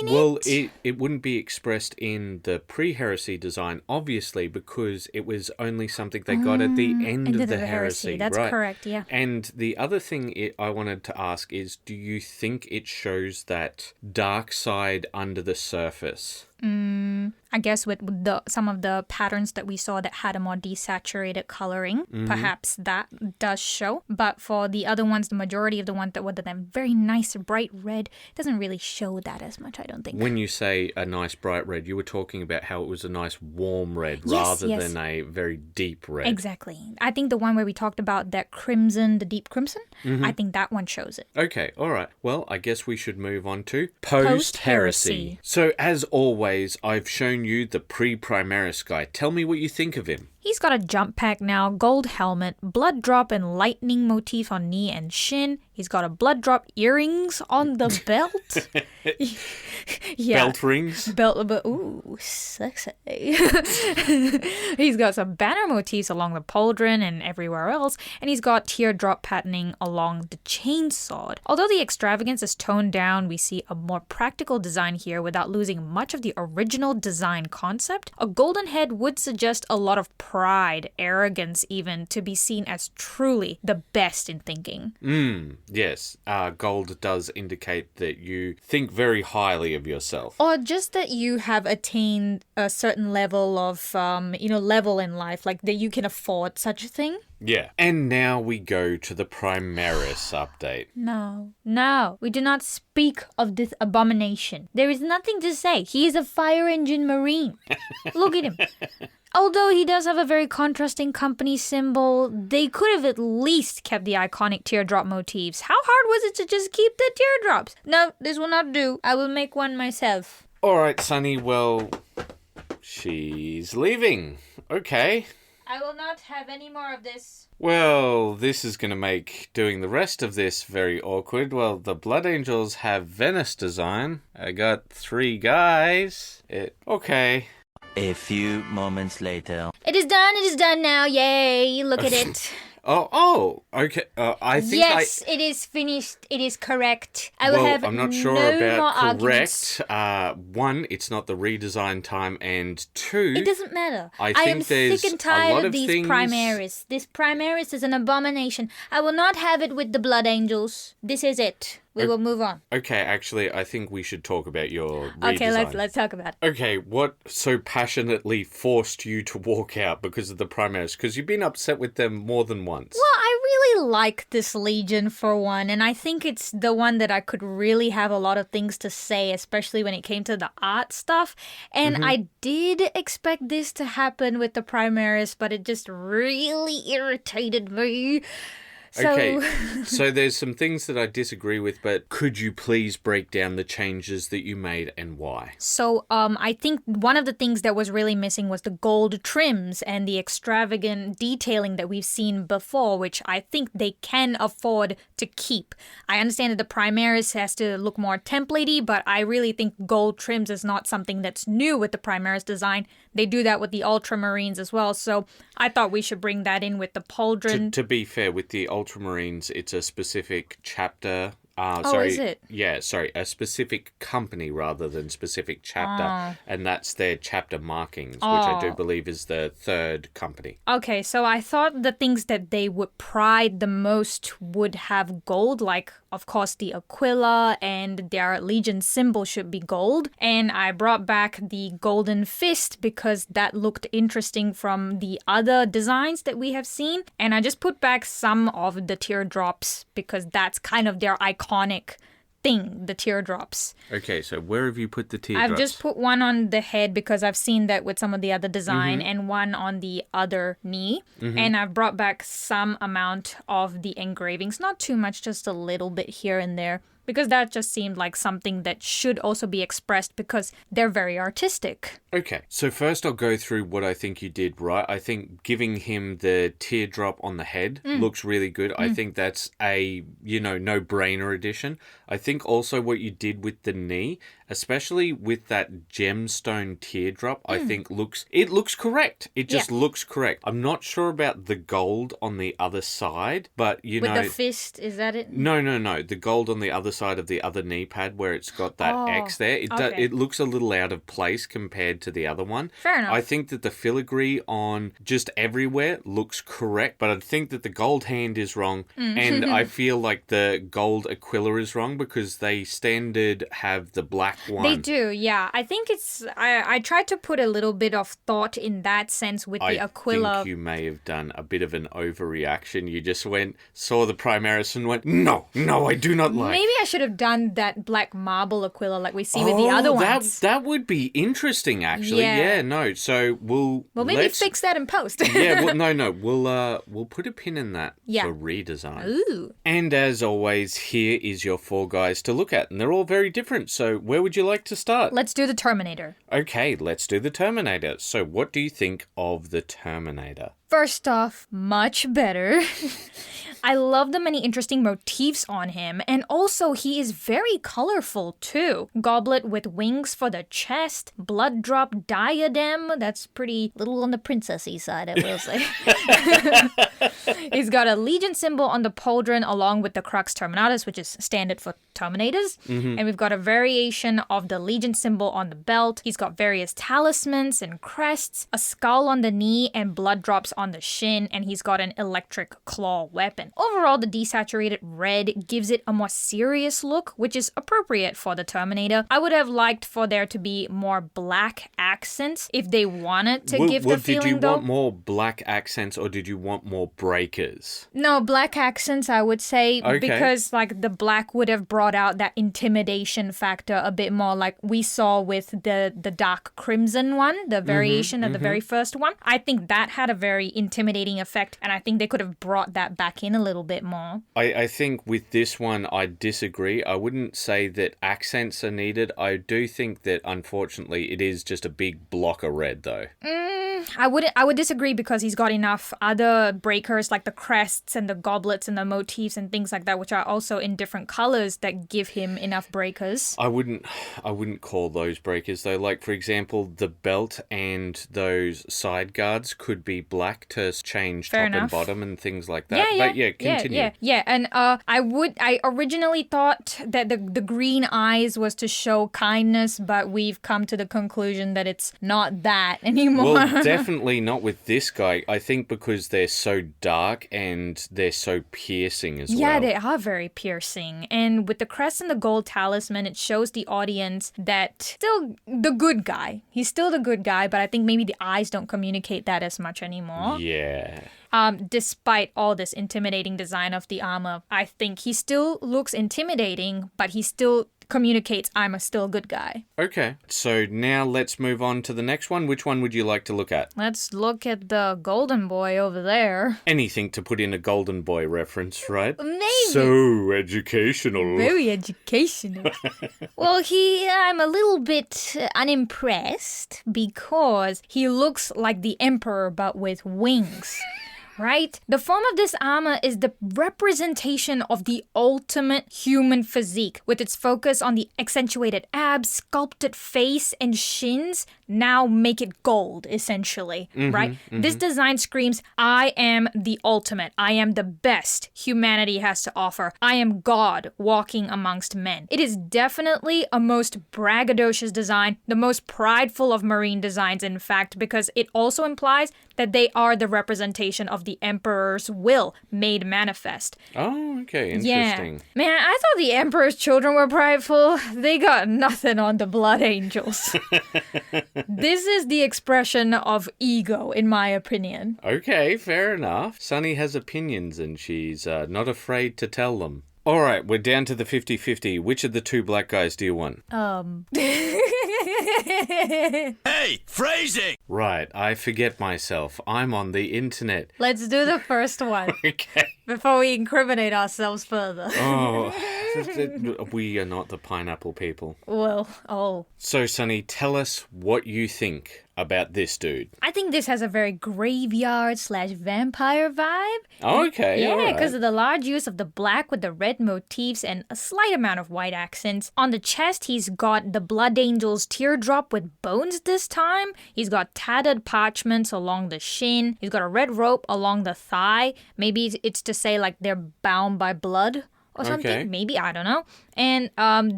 Well, it wouldn't be expressed in the pre-heresy design, obviously, because it was only something they got at the end of the heresy. That's right? correct, yeah. And the other thing I wanted to ask is, do you think it shows that dark side under the surface? I guess with some of the patterns that we saw that had a more desaturated coloring, perhaps that does show. But for the other ones, the majority of the ones that were them very nice bright red, doesn't really show that as much, I don't think. When you say a nice bright red, you were talking about how it was a nice warm red rather than a very deep red. Exactly. I think the one where we talked about that crimson, the deep crimson, I think that one shows it. Okay, all right. Well, I guess we should move on to post-heresy. So, as always, I've shown you the pre-Primaris guy. Tell me what you think of him. He's got a jump pack now, gold helmet, blood drop and lightning motif on knee and shin. He's got a blood drop earrings on the belt. Belt rings? Ooh, sexy. He's got some banner motifs along the pauldron and everywhere else, and he's got teardrop patterning along the chainsword. Although the extravagance is toned down, we see a more practical design here without losing much of the original design concept. A golden head would suggest a lot of pride, arrogance even, to be seen as truly the best in thinking. Yes. Gold does indicate that you think very highly of yourself. Or just that you have attained a certain level of, level in life, like that you can afford such a thing. Yeah. And now we go to the Primaris update. No, we do not speak of this abomination. There is nothing to say. He is a fire engine marine. Look at him. Although he does have a very contrasting company symbol, they could have at least kept the iconic teardrop motifs. How hard was it to just keep the teardrops? No, this will not do. I will make one myself. All right, Sunny, well, she's leaving. Okay. I will not have any more of this. Well, this is going to make doing the rest of this very awkward. Well, the Blood Angels have Venice design. I got 3 guys. Okay. A few moments later. It is done now. Yay, look at it. Okay. I think it is finished. It is correct. I'm not sure about correct. One, it's not the redesign time, and 2, it doesn't matter. I am there's sick and a lot tired of of these things... Primaris. This Primaris is an abomination. I will not have it with the Blood Angels. This is it. We will move on. Okay, actually, I think we should talk about your redesign. Okay, let's talk about it. Okay, what so passionately forced you to walk out because of the Primaris? Because you've been upset with them more than once. Well, I really like this Legion for one, and I think it's the one that I could really have a lot of things to say, especially when it came to the art stuff. And I did expect this to happen with the Primaris, but it just really irritated me. Okay, so there's some things that I disagree with, but could you please break down the changes that you made and why? So, I think one of the things that was really missing was the gold trims and the extravagant detailing that we've seen before, which I think they can afford to keep. I understand that the Primaris has to look more templatey, but I really think gold trims is not something that's new with the Primaris design. They do that with the Ultramarines as well, so I thought we should bring that in with the pauldron. To be fair, with the Ultramarines, it's a specific chapter. Is it? Yeah, sorry, a specific company rather than specific chapter, and that's their chapter markings, which I do believe is the 3rd company. Okay, so I thought the things that they would pride the most would have gold, like, of course, the Aquila and their Legion symbol should be gold. And I brought back the Golden Fist because that looked interesting from the other designs that we have seen. And I just put back some of the teardrops because that's kind of their iconic thing, the teardrops. Okay, so where have you put the teardrops? I've just put one on the head because I've seen that with some of the other design, and one on the other knee. And I've brought back some amount of the engravings, not too much, just a little bit here and there, because that just seemed like something that should also be expressed because they're very artistic. Okay, so first I'll go through what I think you did right. I think giving him the teardrop on the head looks really good. I think that's a, no-brainer addition. I think also what you did with the knee, especially with that gemstone teardrop, I think looks correct. It just looks correct. I'm not sure about the gold on the other side, but With the fist, is that it? No. The gold on the other side of the other knee pad where it's got that X there. It looks a little out of place compared to the other one. Fair enough. I think that the filigree on just everywhere looks correct, but I think that the gold hand is wrong, and I feel like the gold Aquila is wrong because they standard have the black one. They do, yeah. I think it's... I tried to put a little bit of thought in that sense with the Aquila. I think you may have done a bit of an overreaction. You just saw the Primaris and went, no, I do not like. Maybe I should have done that black marble Aquila like we see with the other ones. That would be interesting, actually. Yeah, no. So Well, maybe fix that in post. Yeah, well, no. We'll put a pin in that for redesign. Ooh. And as always, here is your 4 guys to look at, and they're all very different. So where would you like to start? Let's do the Terminator. Okay, let's do the Terminator. So what do you think of the Terminator? First off, much better. I love the many interesting motifs on him, and also he is very colorful too. Goblet with wings for the chest, blood drop diadem, that's pretty little on the princessy side, I will say. He's got a Legion symbol on the pauldron along with the Crux Terminatus, which is standard for Terminators. And we've got a variation of the Legion symbol on the belt. He's got various talismans and crests, a skull on the knee, and blood drops on the shin, and he's got an electric claw weapon. Overall, the desaturated red gives it a more serious look, which is appropriate for the Terminator. I would have liked for there to be more black accents if they wanted to give the feeling, did you want more black accents or did you want more breakers? No, black accents, I would say, because like the black would have brought out that intimidation factor a bit more, like we saw with the dark crimson one, the variation of the very first one. I think that had a very intimidating effect, and I think they could have brought that back in a little bit more. I think with this one, I disagree. I wouldn't say that accents are needed. I do think that, unfortunately, it is just a big block of red, though. I would disagree because he's got enough other breakers like the crests and the goblets and the motifs and things like that, which are also in different colors that give him enough breakers. I wouldn't call those breakers though. Like for example, the belt and those side guards could be black to change top and bottom and things like that. But continue. Yeah. And I originally thought that the green eyes was to show kindness, but we've come to the conclusion that it's not that anymore. Well, definitely not with this guy. I think because they're so dark and they're so piercing as well. Yeah, they are very piercing. And with the crest and the gold talisman, it shows the audience that still the good guy. He's still the good guy, but I think maybe the eyes don't communicate that as much anymore. Yeah. Despite all this intimidating design of the armor, I think he still looks intimidating, but he still communicates, I'm still a good guy. Okay, so now let's move on to the next one. Which one would you like to look at? Let's look at the golden boy over there. Anything to put in a golden boy reference, right? Maybe. So educational. Very educational. Well, I'm a little bit unimpressed because he looks like the Emperor but with wings. Right? The form of this armor is the representation of the ultimate human physique, with its focus on the accentuated abs, sculpted face, and shins now make it gold, essentially, right? This design screams, I am the ultimate. I am the best humanity has to offer. I am God walking amongst men. It is definitely a most braggadocious design, the most prideful of marine designs, in fact, because it also implies that they are the representation of the Emperor's will made manifest. Oh, okay. Interesting. Yeah. Man, I thought the Emperor's children were prideful. They got nothing on the blood angels. This is the expression of ego, in my opinion. Okay, fair enough. Sunny has opinions and she's not afraid to tell them. All right, we're down to the 50-50. Which of the two black guys do you want? Hey, phrasing! Right, I forget myself. I'm on the internet. Let's do the first one Okay. before we incriminate ourselves further. Oh, we are not the pineapple people. Well, So, Sonny, tell us what you think about this dude. I think this has a very graveyard/vampire vibe. Okay, Yeah, all right. because of the large use of the black with the red motifs and a slight amount of white accents. On the chest, he's got the Blood Angels teardrop with bones this time. He's got tattered parchments along the shin. He's got a red rope along the thigh. Maybe it's to say like they're bound by blood or something. Okay. Maybe, I don't know. And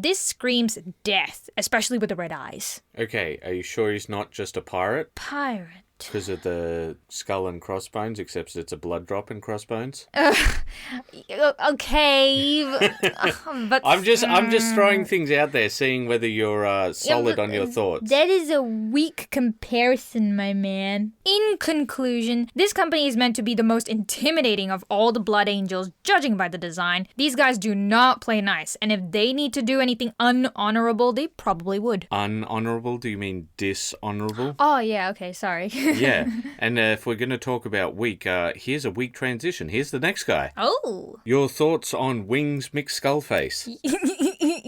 this screams death, especially with the red eyes. Okay, are you sure he's not just a pirate? Pirate. Because of the skull and crossbones, except it's a blood drop and crossbones? Okay, but I'm just throwing things out there, seeing whether you're solid on your thoughts. that is a weak comparison, my man. In conclusion, this company is meant to be the most intimidating of all the Blood Angels, judging by the design. These guys do not play nice, and if they need to do anything unhonorable, they probably would. Unhonorable? Do you mean dishonorable? Oh, yeah, okay, sorry. Yeah, and if we're going to talk about weak, here's a weak transition. Here's the next guy. Oh. Your thoughts on Wings McSkullface?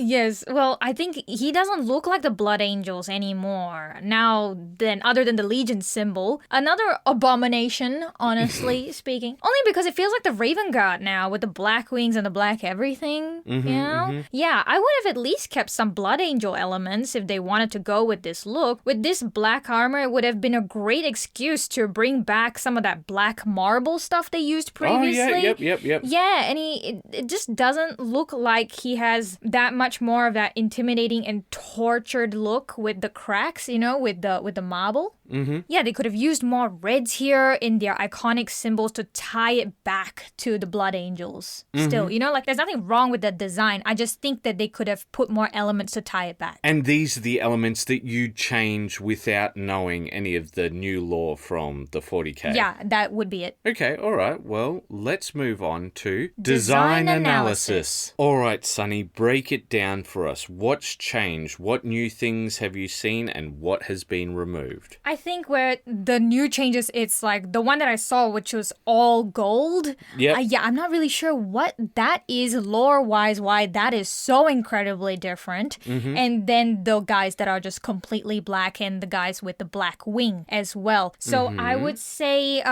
Yes, well, I think he doesn't look like the Blood Angels anymore. Now, then, other than the Legion symbol, another abomination, honestly speaking. Only because it feels like the Raven Guard now, with the black wings and the black everything, you know? Yeah, I would have at least kept some Blood Angel elements if they wanted to go with this look. With this black armor, it would have been a great excuse to bring back some of that black marble stuff they used previously. Oh, yeah, yep. Yeah, and it just doesn't look like he has that much more of that intimidating and tortured look with the cracks, you know, with the marble. Mm-hmm. Yeah, they could have used more reds here in their iconic symbols to tie it back to the Blood Angels. Still, you know, like there's nothing wrong with the design. I just think that they could have put more elements to tie it back. And these are the elements that you change without knowing any of the new lore from the 40K. Yeah, that would be it. Okay, all right. Well, let's move on to Design design analysis. analysis. All right, Sonny, break it down for us. What's changed? What new things have you seen and what has been removed? I think where the new changes, it's like the one that I saw, which was all gold. Yep. Yeah, I'm not really sure what that is lore-wise, why that is so incredibly different. And then the guys that are just completely black and the guys with the black wing as well. So I would say,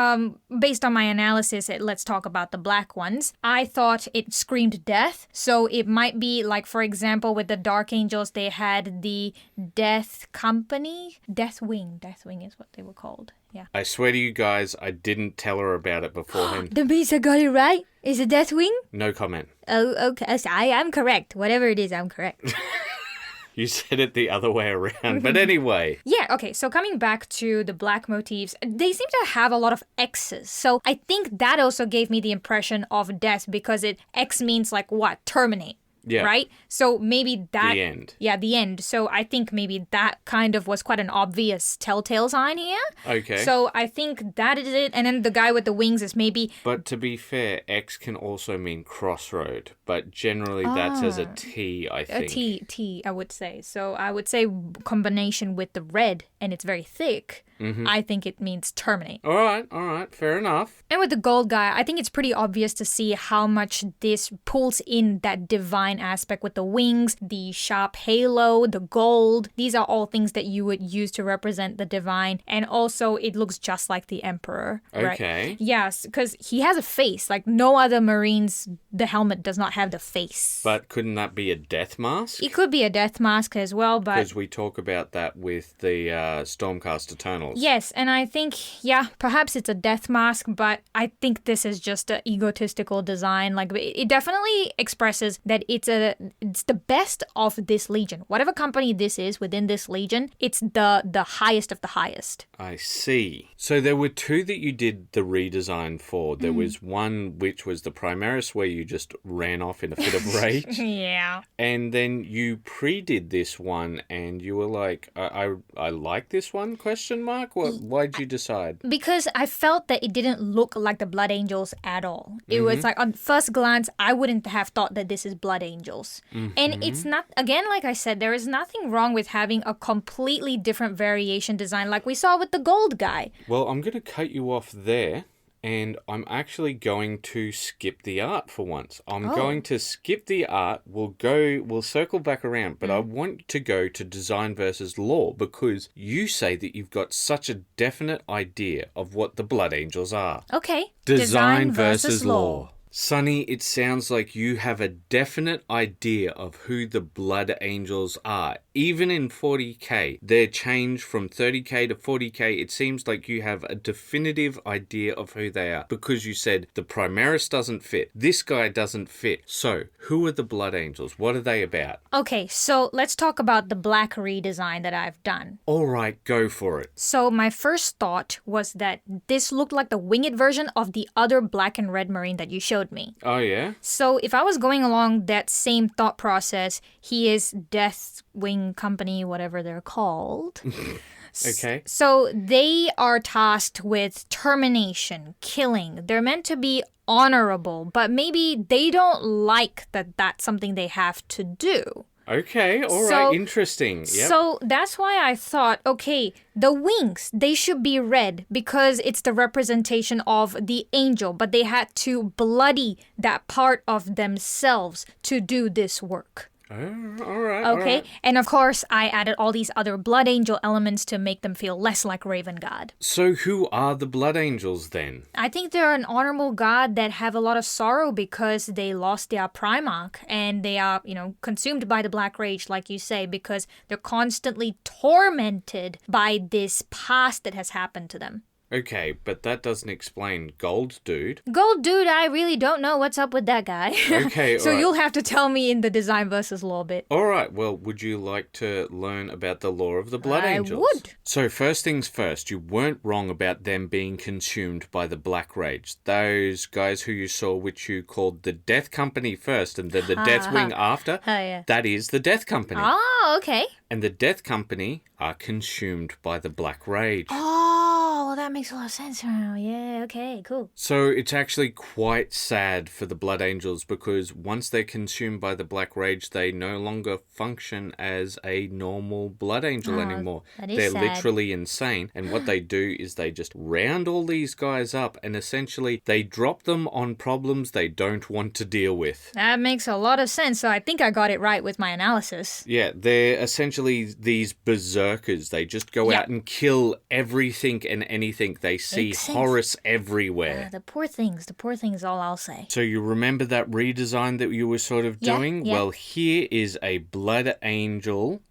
based on my analysis, let's talk about the black ones. I thought it screamed death. So it might be like, for example, with the Dark Angels, they had the Death Company. Death Wing is what they were called. Yeah. I swear to you guys, I didn't tell her about it beforehand. The means I got it right. Is it Death Wing? No comment. Oh, okay. So I am correct. Whatever it is, I'm correct. You said it the other way around. But anyway. Yeah, okay, so coming back to the black motifs, they seem to have a lot of X's. So I think that also gave me the impression of death because X means like what? Terminate. Yeah. Right? So maybe that... The end. Yeah, the end. So I think maybe that kind of was quite an obvious telltale sign here. Okay. So I think that is it. And then the guy with the wings is maybe... But to be fair, X can also mean crossroad. But generally that's as a T, I think. A T, I would say. So I would say combination with the red, and it's very thick. I think it means terminate. All right, fair enough. And with the gold guy, I think it's pretty obvious to see how much this pulls in that divine aspect with the wings, the sharp halo, the gold. These are all things that you would use to represent the divine. And also, it looks just like the Emperor. Okay. Right? Yes, because he has a face. Like no other Marines, the helmet does not have the face. But couldn't that be a death mask? It could be a death mask as well, but... Because we talk about that with the Stormcast Eternals. Yes, and I think, yeah, perhaps it's a death mask, but I think this is just an egotistical design. Like, it definitely expresses that it's the best of this legion. Whatever company this is within this legion, it's the highest of the highest. I see. So there were two that you did the redesign for. There was one which was the Primaris where you just ran off in a fit of rage. Yeah. And then you pre-did this one and you were like, I like this one, question mark? Why'd you decide? Because I felt that it didn't look like the Blood Angels at all. It was like, on first glance, I wouldn't have thought that this is Blood Angels. And it's not, again, like I said, there is nothing wrong with having a completely different variation design like we saw with the gold guy. Well, I'm going to cut you off there. And I'm actually going to skip the art for once. I'm going to skip the art. We'll circle back around, but I want to go to design versus law because you say that you've got such a definite idea of what the Blood Angels are. Okay. Design versus law. Sunny, it sounds like you have a definite idea of who the Blood Angels are. Even in 40k, their change from 30k to 40k, it seems like you have a definitive idea of who they are. Because you said the Primaris doesn't fit, this guy doesn't fit. So, who are the Blood Angels? What are they about? Okay, so let's talk about the black redesign that I've done. Alright, go for it. So my first thought was that this looked like the winged version of the other black and red marine that you showed me. Oh, yeah? So if I was going along that same thought process, he is Deathwing Company, whatever they're called. Okay. So they are tasked with termination, killing. They're meant to be honorable, but maybe they don't like that that's something they have to do. Okay, alright, interesting. Yep. So that's why I thought, okay, the wings, they should be red because it's the representation of the angel, but they had to bloody that part of themselves to do this work. Oh, alright. Okay, and of course, I added all these other Blood Angel elements to make them feel less like Raven God. So who are the Blood Angels then? I think they're an honorable god that have a lot of sorrow because they lost their Primarch and they are, consumed by the Black Rage, like you say, because they're constantly tormented by this past that has happened to them. Okay, but that doesn't explain Gold Dude. Gold Dude, I really don't know what's up with that guy. Okay, so alright. You'll have to tell me in the design versus law bit. Alright, well, would you like to learn about the law of the Blood Angels? I would. So first things first, you weren't wrong about them being consumed by the Black Rage. Those guys who you saw, which you called the Death Company first and then the Deathwing after, yeah. that is the Death Company. Oh, okay. And the Death Company are consumed by the Black Rage. Oh, well, that makes a lot of sense now. Yeah, okay, cool. So it's actually quite sad for the Blood Angels because once they're consumed by the Black Rage, they no longer function as a normal Blood Angel anymore. That is They're sad. literally insane. And what they do is they just round all these guys up and essentially they drop them on problems they don't want to deal with. That makes a lot of sense. So I think I got it right with my analysis. Yeah, they're essentially these berserkers. They just go out and kill everything and anything. They see Makes sense. Horus everywhere. The poor things, all I'll say. So you remember that redesign that you were sort of doing? Yeah. Well, here is a Blood Angel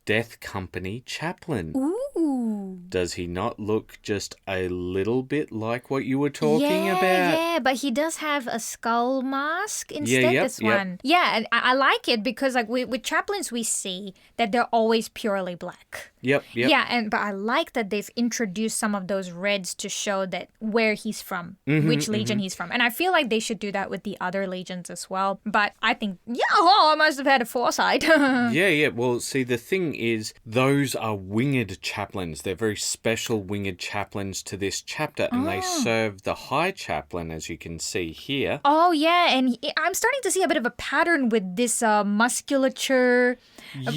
Death Company chaplain. Ooh. Does he not look just a little bit like what you were talking about? Yeah, but he does have a skull mask instead, yep, this yep. one. Yeah, and I like it because like with chaplains we see that they're always purely black. Yep. Yeah, but I like that they've introduced some of those reds to show that where he's from, which legion he's from. And I feel like they should do that with the other legions as well. But I think, I must have had a foresight. Yeah. Well, see, the thing is, those are winged chaplains. They're very special winged chaplains to this chapter, and they serve the High Chaplain, as you can see here. Oh, yeah, and I'm starting to see a bit of a pattern with this musculature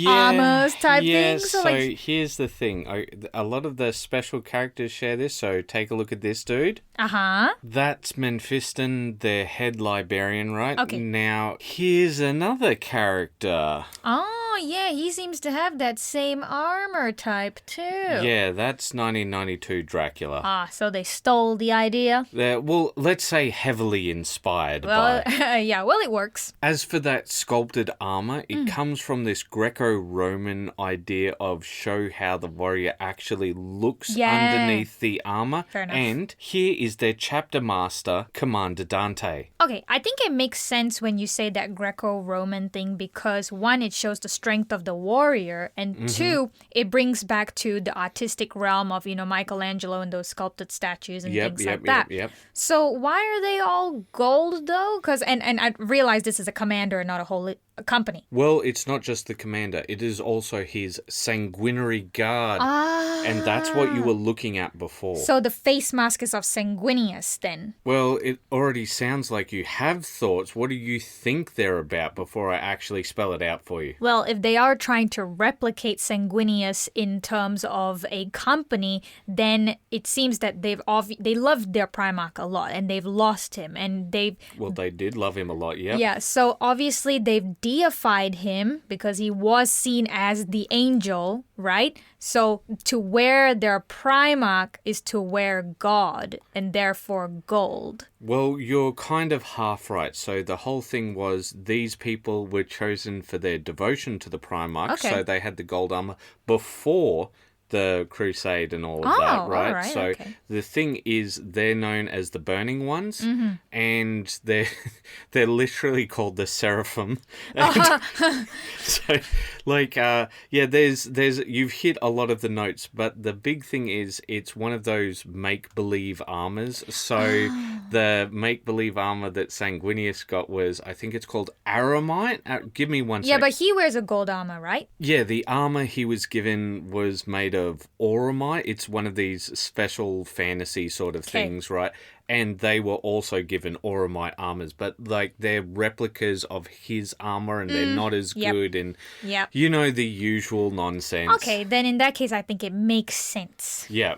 armors type thing. So here's the thing. A lot of the special characters share this, so take a look at this dude. Uh-huh. That's Mephiston, their head librarian, right? Okay. Now, here's another character. Oh, yeah, he seems to have that same armor type, too. Yeah, that's 1992 Dracula. Ah, so they stole the idea? Well, let's say heavily inspired Well, by. it works. As for that sculpted armor, it comes from this Greco-Roman idea of show how the warrior actually looks underneath the armor. Fair enough. And here is their chapter master, Commander Dante. Okay, I think it makes sense when you say that Greco-Roman thing because one, it shows the strength of the warrior, and two, it brings back to the artistic realm of, Michelangelo and those sculpted statues and things like that. Yep. So why are they all gold though? And I realize this is a commander, not a whole company. Well, it's not just the commander. It is also his sanguinary guard. And that's what you were looking at before. So the face mask is of Sanguinius then? Well, it already sounds like you have thoughts. What do you think they're about before I actually spell it out for you? Well, if they are trying to replicate Sanguinius in terms of a company, then it seems that they loved their Primarch a lot and they've lost him and Well, they did love him a lot, yeah. Yeah, so obviously they've deified him because he was seen as the angel, right? So to wear their Primarch is to wear God and therefore gold. Well, you're kind of half right. So the whole thing was these people were chosen for their devotion to the Primarch. Okay. So they had the gold armor before the crusade and all of that, right? All right, so okay. the thing is they're known as the burning ones, and they're literally called the seraphim. And so there's you've hit a lot of the notes, but the big thing is it's one of those make-believe armors. So the make-believe armor that Sanguinius got was, I think it's called Aramite. Give me one second. Yeah, but he wears a gold armor, right? Yeah, the armor he was given was made of auramite. It's one of these special fantasy sort of things, right? And they were also given auramite armors, but like they're replicas of his armor and they're not as good and you know the usual nonsense. Okay, then in that case I think it makes sense. Yeah.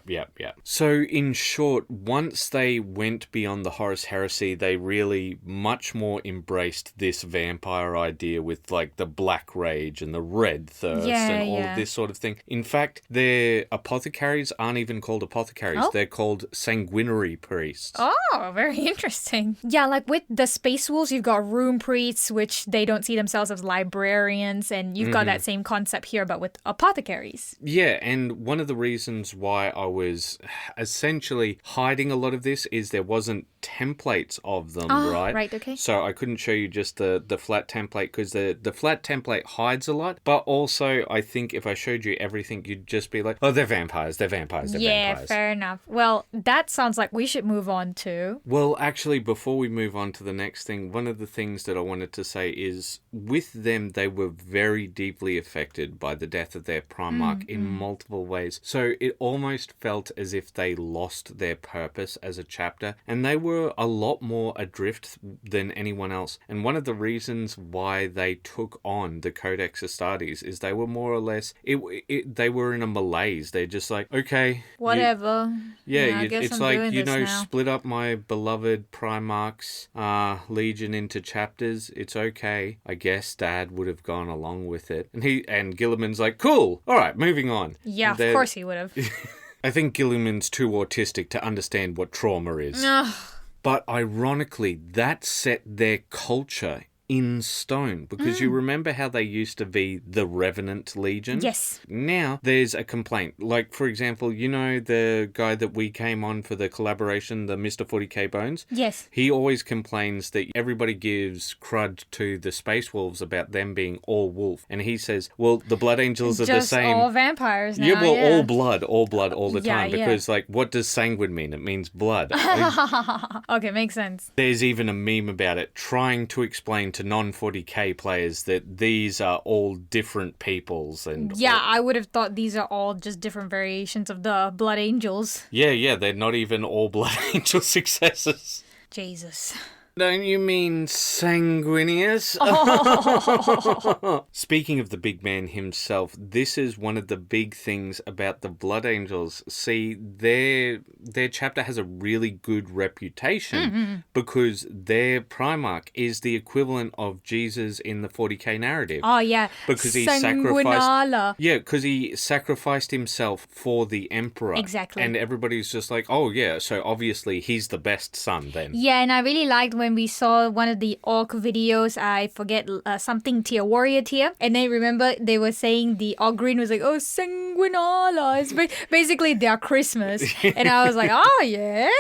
So in short, once they went beyond the Horus Heresy, they really much more embraced this vampire idea with like the black rage and the red thirst and all of this sort of thing. In fact, their apothecaries aren't even called apothecaries. Oh? They're called sanguinary priests. Oh, very interesting. Yeah, like with the Space Wolves, you've got room priests, which they don't see themselves as librarians, and you've got that same concept here, but with apothecaries. Yeah, and one of the reasons why I was essentially hiding a lot of this is there wasn't templates of them, right? Right, okay. So I couldn't show you just the flat template because the flat template hides a lot, but also I think if I showed you everything, you'd just be like, oh, they're vampires, they're vampires. Yeah, fair enough. Well, that sounds like we should move on to... Well, actually, before we move on to the next thing, one of the things that I wanted to say is with them, they were very deeply affected by the death of their Primarch in multiple ways. So it almost felt as if they lost their purpose as a chapter, and they were a lot more adrift than anyone else. And one of the reasons why they took on the Codex Astartes is they were more or less, they were in a malaise. They're just like, okay. Whatever. I guess it's I'm like, doing this now. split up my beloved Primarch's legion into chapters. It's okay. I guess Dad would have gone along with it. And Gilliman's like, cool. All right, moving on. Yeah, of course he would have. I think Gilliman's too autistic to understand what trauma is. But ironically, that set their culture in stone, because you remember how they used to be the Revenant Legion? Yes. Now there's a complaint. Like, for example, you know the guy that we came on for the collaboration, the Mr. 40k Bones? Yes. He always complains that everybody gives crud to the Space Wolves about them being all wolf. And he says, well, the Blood Angels are the same. Just all vampires now, all blood all the time. Yeah. Because, like, what does sanguine mean? It means blood. Okay, makes sense. There's even a meme about it, trying to explain to non-40k players that these are all different peoples. And I would have thought these are all just different variations of the Blood Angels. Yeah, they're not even all Blood Angel successors. Jesus. Don't you mean Sanguinius? Speaking of the big man himself, this is one of the big things about the Blood Angels. See, their chapter has a really good reputation because their Primarch is the equivalent of Jesus in the 40k narrative. Oh, yeah. Because he sacrificed himself for the Emperor. Exactly. And everybody's just like, oh, yeah, so obviously he's the best son then. Yeah, and I really liked when when we saw one of the orc videos, I forget something tier, warrior tier, and then remember they were saying the Ogryn was like, oh, sanguinala. It's basically their Christmas. And I was like, oh, yeah.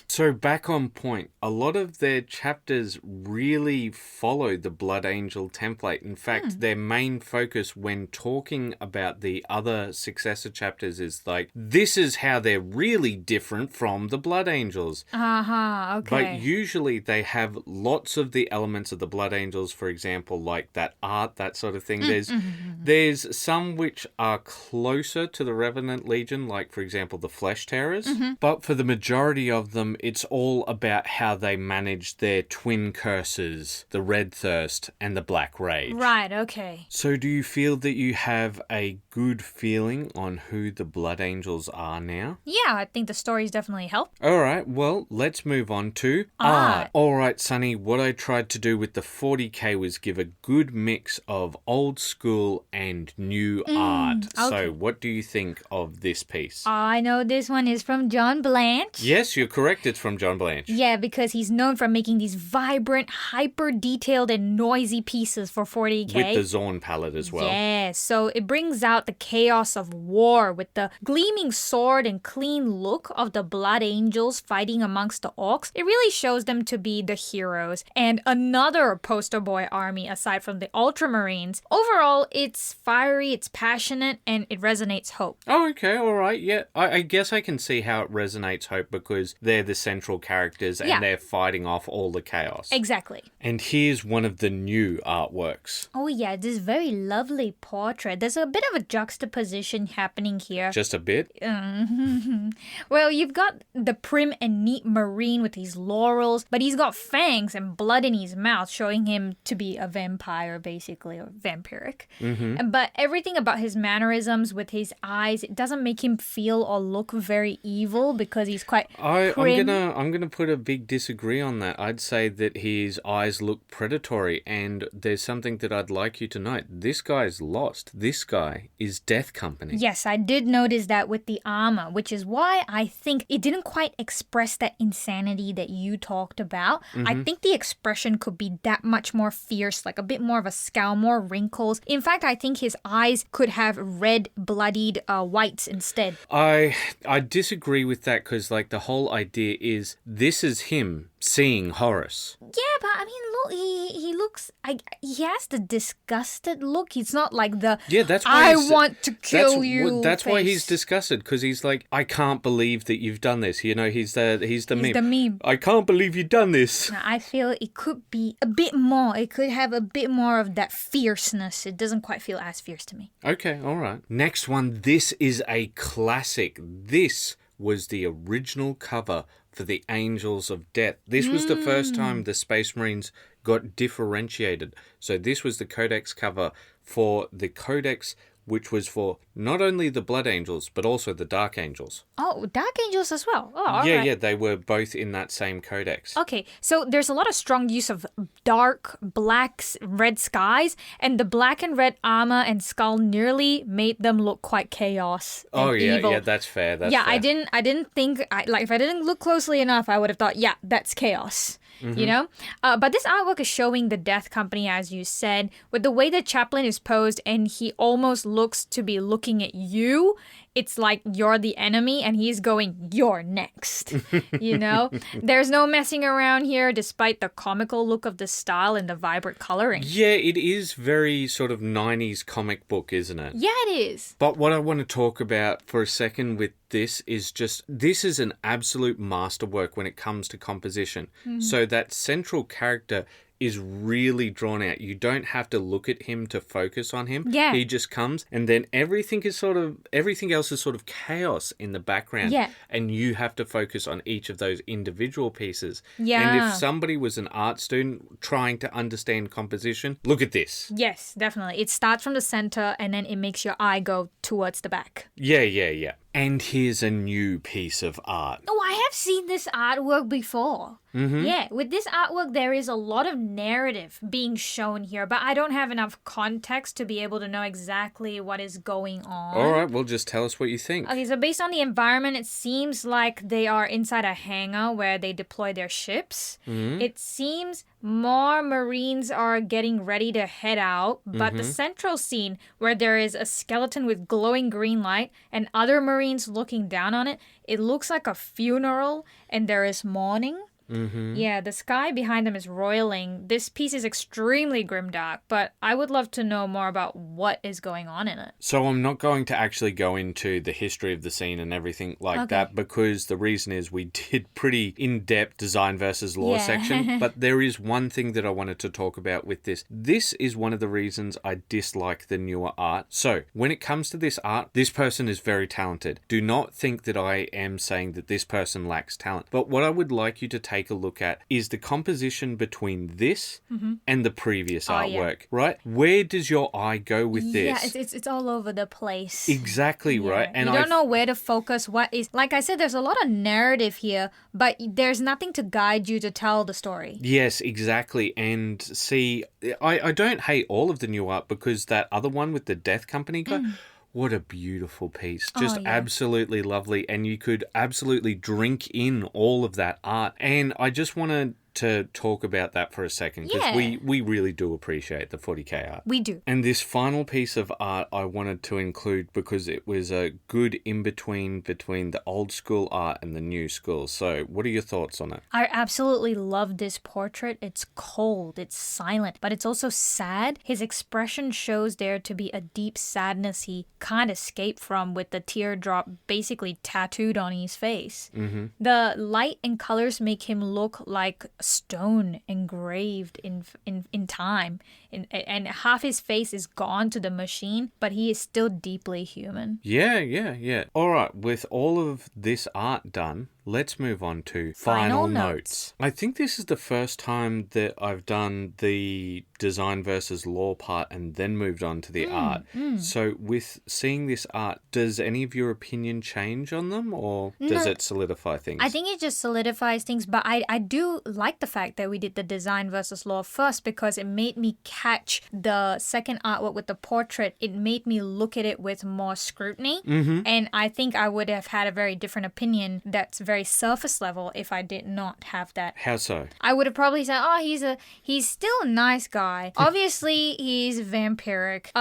So back on point, a lot of their chapters really follow the Blood Angel template. In fact, their main focus when talking about the other successor chapters is like, this is how they're really different from the Blood Angels. Okay. But usually they have lots of the elements of the Blood Angels, for example, like that art, that sort of thing. There's some which are closer to the Revenant Legion, like, for example, the Flesh Tearers. But for the majority of them, it's all about how they manage their twin curses, the Red Thirst and the Black Rage. Right, okay. So do you feel that you have a good feeling on who the Blood Angels are now? Yeah, I think the stories definitely help. All right, well, let's move on to art. All right, Sunny, what I tried to do with the 40K was give a good mix of old school and new art. Okay. So what do you think of this piece? I know this one is from John Blanche. Yes, you're correct. It's from John Blanche. Yeah, because he's known for making these vibrant, hyper-detailed and noisy pieces for 40K. With the Zorn palette as well. Yeah, so it brings out the chaos of war with the gleaming sword and clean look of the Blood Angels fighting amongst the orcs. It really shows them to be the heroes and another poster boy army aside from the Ultramarines. Overall, it's fiery, it's passionate, and it resonates hope. Oh, okay, all right, yeah. I guess I can see how it resonates hope because they're the central characters and they're fighting off all the chaos. Exactly. And here's one of the new artworks. Oh yeah, this very lovely portrait. There's a bit of a juxtaposition happening here. Just a bit? Well, you've got the prim and neat Marine with his laurels, but he's got fangs and blood in his mouth, showing him to be a vampire, basically, or vampiric. But everything about his mannerisms with his eyes, it doesn't make him feel or look very evil because he's quite prim. I'm gonna put a big disagree on that. I'd say that his eyes look predatory, and there's something that I'd like you to note. This guy's lost. This guy is Death Company. Yes, I did notice that with the armor, which is why I think it didn't quite express that insanity that you talked about. I think the expression could be that much more fierce, like a bit more of a scowl, more wrinkles. In fact, I think his eyes could have red, bloodied whites instead. I disagree with that because, like, the whole idea is this is him seeing Horus. Yeah, but I mean, look, he looks, he has the disgusted look. He's not like the, that's why I want to kill you That's face. why he's disgusted, because he's like, I can't believe that you've done this. You know, he's the meme. the meme. I can't believe you've done this. I feel it could be a bit more. It could have a bit more of that fierceness. It doesn't quite feel as fierce to me. Okay, all right. Next one. This is a classic. This was the original cover for the Angels of Death. This was the first time the Space Marines got differentiated. So this was the Codex cover for the Codex, which was for not only the Blood Angels, but also the Dark Angels. Oh, Dark Angels as well. Oh, all yeah, right. yeah, they were both in that same codex. Okay, so there's a lot of strong use of dark, black, red skies, and the black and red armor and skull nearly made them look quite chaos and evil. Yeah, that's fair. That's fair. I didn't think, if I didn't look closely enough, I would have thought, yeah, that's chaos. You know? But this artwork is showing the Death Company, as you said, with the way the chaplain is posed, and he almost looks to be looking at you. It's like you're the enemy and he's going, you're next. You know? There's no messing around here despite the comical look of the style and the vibrant coloring. Yeah, it is very sort of 90s comic book, isn't it? Yeah, it is. But what I want to talk about for a second with this is this is an absolute masterwork when it comes to composition. So that central character is really drawn out. You don't have to look at him to focus on him. Yeah. He just comes, and then everything else is sort of chaos in the background. Yeah. And you have to focus on each of those individual pieces. Yeah. And if somebody was an art student trying to understand composition, look at this. Yes, definitely. It starts from the center and then it makes your eye go towards the back. Yeah. And here's a new piece of art. Oh, I have seen this artwork before. Yeah, with this artwork, there is a lot of narrative being shown here, but I don't have enough context to be able to know exactly what is going on. All right, well, just tell us what you think. Okay, so based on the environment, it seems like they are inside a hangar where they deploy their ships. It seems more Marines are getting ready to head out, but the central scene where there is a skeleton with glowing green light and other Marines looking down on it, it looks like a funeral and there is mourning. Yeah, the sky behind them is roiling. This piece is extremely grimdark, but I would love to know more about what is going on in it. So I'm not going to actually go into the history of the scene and everything like that, because the reason is we did pretty in-depth design versus lore section, but there is one thing that I wanted to talk about with this. This is one of the reasons I dislike the newer art. So when it comes to this art, this person is very talented. Do not think that I am saying that this person lacks talent, but what I would like you to take a look at is the composition between this and the previous artwork, right? Where does your eye go with this? Yeah, it's all over the place. Exactly, right? And you don't know where to focus. What is, like I said, there's a lot of narrative here, but there's nothing to guide you to tell the story. Yes, exactly. And see, I don't hate all of the new art, because that other one with the Death Company guy, what a beautiful piece. Just absolutely lovely. And you could absolutely drink in all of that art. And I just wanted to talk about that for a second, because we really do appreciate the 40k art. We do. And this final piece of art I wanted to include because it was a good in-between between the old school art and the new school. So what are your thoughts on it? I absolutely love this portrait. It's cold, it's silent, but it's also sad. His expression shows there to be a deep sadness he can't escape from, with the teardrop basically tattooed on his face. The light and colors make him look like stone engraved in time, and half his face is gone to the machine, but he is still deeply human. Yeah. All right, with all of this art done, let's move on to final notes. I think this is the first time that I've done the design versus lore part and then moved on to the art. So with seeing this art, does any of your opinion change on them, or does it solidify things? I think it just solidifies things, but I do like the fact that we did the design versus lore first, because it made me catch the second artwork with the portrait. It made me look at it with more scrutiny, and I think I would have had a very different opinion that's very surface level if I did not have that. How so? I would have probably said, oh, he's still a nice guy. Obviously, he's vampiric.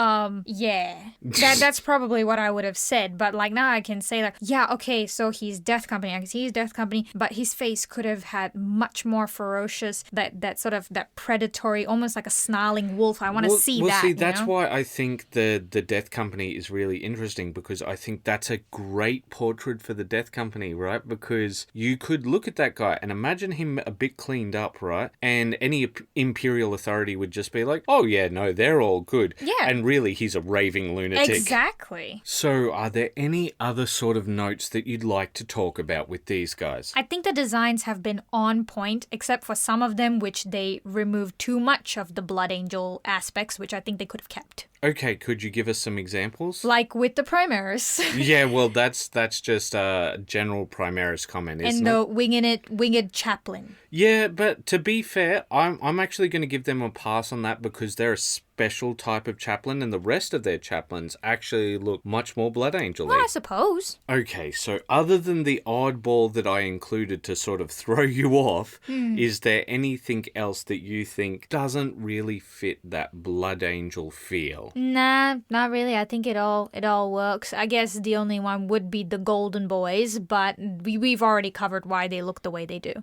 That's probably what I would have said. But like now I can say like, yeah, okay, so he's Death Company. I can see he's Death Company, but his face could have had much more ferocious, that sort of that predatory, almost like a snarling wolf. I want to see that. See, that's why I think the Death Company is really interesting, because I think that's a great portrait for the Death Company, right? Because you could look at that guy and imagine him a bit cleaned up, right? And any Imperial authority would just be like, oh yeah, no, they're all good. Yeah. And really, he's a raving lunatic. Exactly. So are there any other sort of notes that you'd like to talk about with these guys? I think the designs have been on point, except for some of them which they removed too much of the Blood Angel aspects, which I think they could have kept. Okay, could you give us some examples? Like with the Primaris. Yeah, well, that's just a general Primaris comment, isn't it? And the winged chaplain. Yeah, but to be fair, I'm actually going to give them a pass on that, because they're a special type of chaplain, and the rest of their chaplains actually look much more Blood Angel-y. Well, I suppose. Okay, so other than the oddball that I included to sort of throw you off, is there anything else that you think doesn't really fit that Blood Angel feel? Nah, not really. I think it all works. I guess the only one would be the Golden Boys, but we've already covered why they look the way they do.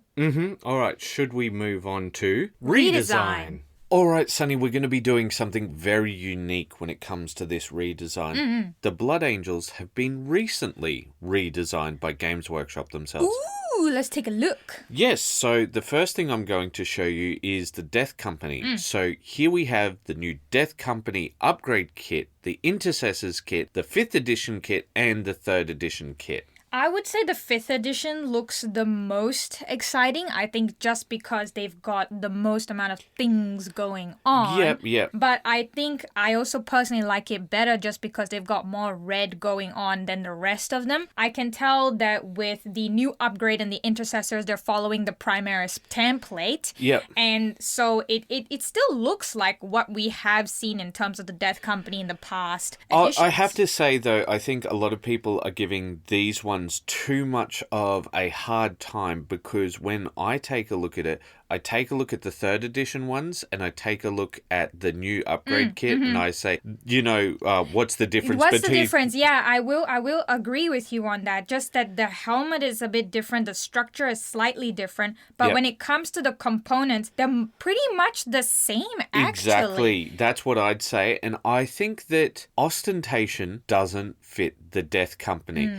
All right, should we move on to redesign? All right, Sunny, we're going to be doing something very unique when it comes to this redesign. The Blood Angels have been recently redesigned by Games Workshop themselves. Ooh, let's take a look. Yes, so the first thing I'm going to show you is the Death Company. So here we have the new Death Company upgrade kit, the Intercessors kit, the 5th edition kit, and the 3rd edition kit. I would say the 5th edition looks the most exciting. I think just because they've got the most amount of things going on. Yep. But I think I also personally like it better just because they've got more red going on than the rest of them. I can tell that with the new upgrade and the intercessors, they're following the Primaris template. Yep. And so it still looks like what we have seen in terms of the Death Company in the past editions. I have to say, though, I think a lot of people are giving these ones too much of a hard time because when I take a look at it, I take a look at the 3rd edition ones and I take a look at the new upgrade kit and I say, what's the difference What's the difference? Yeah, I will agree with you on that. Just that the helmet is a bit different, the structure is slightly different, but when it comes to the components, they're pretty much the same, actually. Exactly. That's what I'd say. And I think that ostentation doesn't fit the Death Company.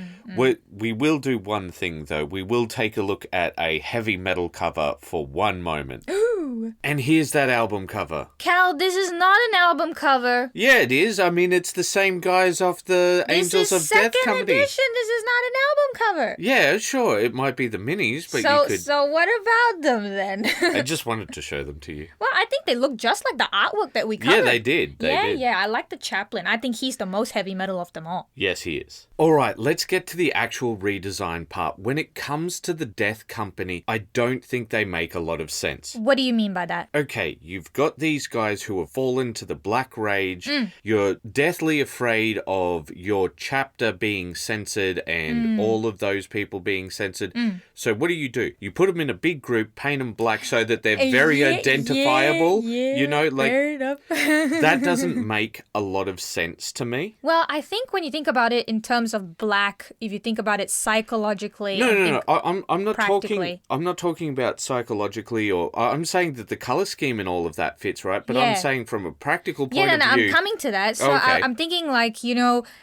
We will do one thing, though. We will take a look at a heavy metal cover for one moment. Ooh. And here's that album cover. Cal, this is not an album cover. Yeah, it is. I mean, it's the same guys off the Angels of Death Company. This is 2nd edition. This is not an album cover. Yeah, sure. It might be the minis, but you could... So what about them then? I just wanted to show them to you. Well, I think they look just like the artwork that we covered. Yeah, they did. They did. Yeah. I like the chaplain. I think he's the most heavy metal of them all. Yes, he is. All right, let's get to the actual redesign part. When it comes to the Death Company, I don't think they make a lot of sense. What do you mean by that? Okay, you've got these guys who have fallen to the Black Rage. You're deathly afraid of your chapter being censored and all of those people being censored. So what do? You put them in a big group, paint them black so that they're very identifiable. Fair enough. That doesn't make a lot of sense to me. Well, I think when you think about it in terms of black, if you think about it psychologically... No. I'm not practically. I'm not talking about psychologically, or I'm saying that the color scheme and all of that fits, right? But I'm saying from a practical point of view... I'm coming to that. So okay. I'm thinking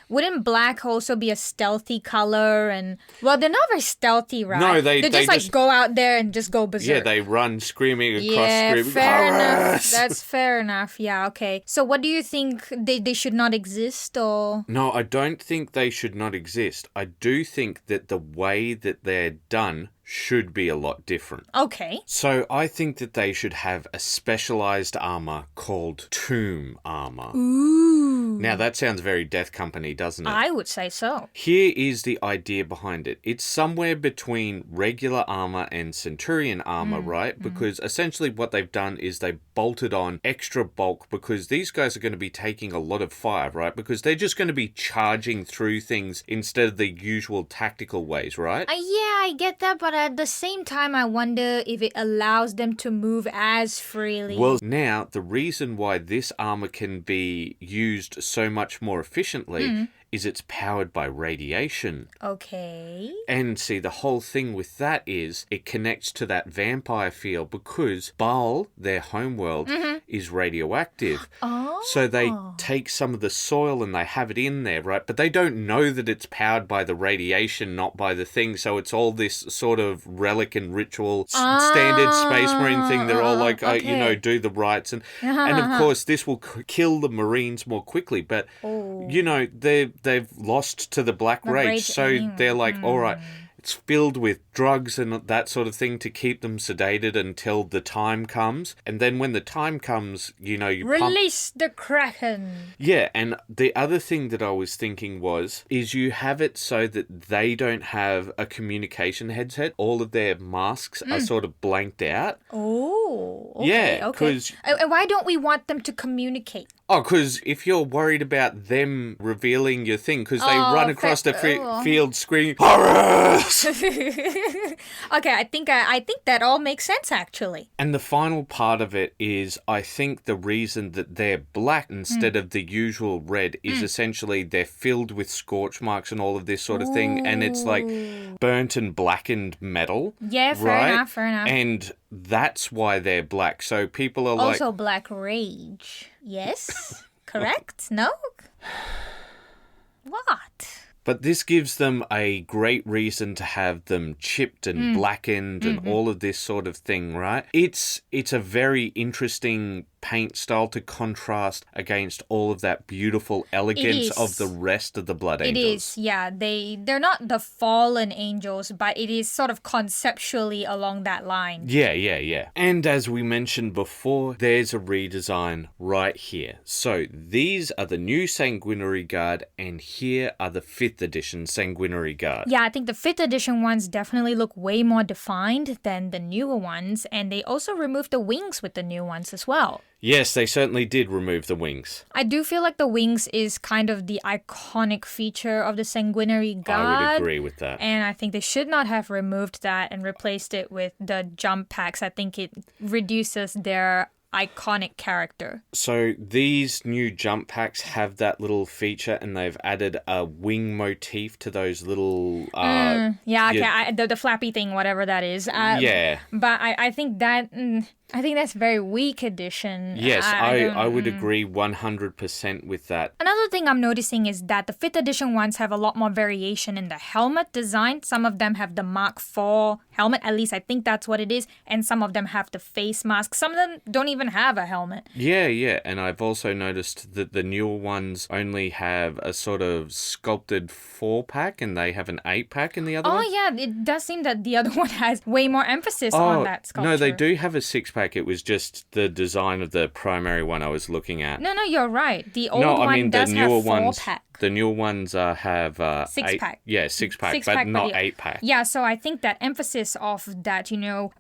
wouldn't black also be a stealthy color? And well, they're not very stealthy, right? No, they just go out there and just go berserk. Yeah, they run screaming across screaming. Fair enough. That's fair enough. Yeah, okay. So what do you think? They should not exist, or...? No, I don't think they should not exist. I do think that the way that they're done should be a lot different. Okay. So I think that they should have a specialized armor called tomb armor. Ooh. Now that sounds very Death Company, doesn't it? I would say so. Here is the idea behind it. It's somewhere between regular armor and Centurion armor, right? Because essentially what they've done is they bolted on extra bulk because these guys are going to be taking a lot of fire, right? Because they're just going to be charging through things instead of the usual tactical ways, right? Yeah, I get that, but at the same time, I wonder if it allows them to move as freely. Well, now, the reason why this armor can be used so much more efficiently is it's powered by radiation. Okay. And see, the whole thing with that is it connects to that vampire field because Baal, their homeworld, is radioactive. Oh. So they take some of the soil and they have it in there, right? But they don't know that it's powered by the radiation, not by the thing. So it's all this sort of relic and ritual standard Space Marine thing. They're all like, do the rites. And of course, this will kill the Marines more quickly. But, they've lost to the Black Rage. So they're like, all right, it's filled with drugs and that sort of thing to keep them sedated until the time comes. And then when the time comes, you release the Kraken. Yeah, and the other thing that I was thinking is you have it so that they don't have a communication headset. All of their masks are sort of blanked out. Oh, okay. Yeah, okay. And why don't we want them to communicate? Oh, because if you're worried about them revealing your thing, because they run across the field screaming, "Horus!" Okay, I think that all makes sense, actually. And the final part of it is, I think the reason that they're black instead of the usual red is essentially they're filled with scorch marks and all of this sort of thing, and it's like burnt and blackened metal. Yeah, fair enough. And that's why they're black. So people are also Black Rage. Yes? Correct? No? What? But this gives them a great reason to have them chipped and blackened and all of this sort of thing, right? It's a very interesting paint style to contrast against all of that beautiful elegance of the rest of the Blood Angels. It is, yeah. They're not the fallen angels, but it is sort of conceptually along that line. Yeah. And as we mentioned before, there's a redesign right here. So these are the new Sanguinary Guard, and here are the 5th edition Sanguinary Guard. Yeah, I think the 5th edition ones definitely look way more defined than the newer ones, and they also removed the wings with the new ones as well. Yes, they certainly did remove the wings. I do feel like the wings is kind of the iconic feature of the Sanguinary Guard. I would agree with that. And I think they should not have removed that and replaced it with the jump packs. I think it reduces their iconic character. So these new jump packs have that little feature, and they've added a wing motif to those little... the flappy thing, whatever that is. Yeah. But I think that... I think that's a very weak addition. Yes, I would agree 100% with that. Another thing I'm noticing is that the 5th edition ones have a lot more variation in the helmet design. Some of them have the Mark IV helmet, at least I think that's what it is, and some of them have the face mask. Some of them don't even have a helmet. Yeah, and I've also noticed that the newer ones only have a sort of sculpted 4-pack, and they have an 8-pack in the other one. Oh yeah, it does seem that the other one has way more emphasis on that sculpture. No, they do have a 6-pack. It was just the design of the primary one I was looking at. No, you're right. The old one does have 4-pack. The newer ones have 6-pack. Yeah, 6-pack, but not 8-pack. Yeah, so I think that emphasis of that,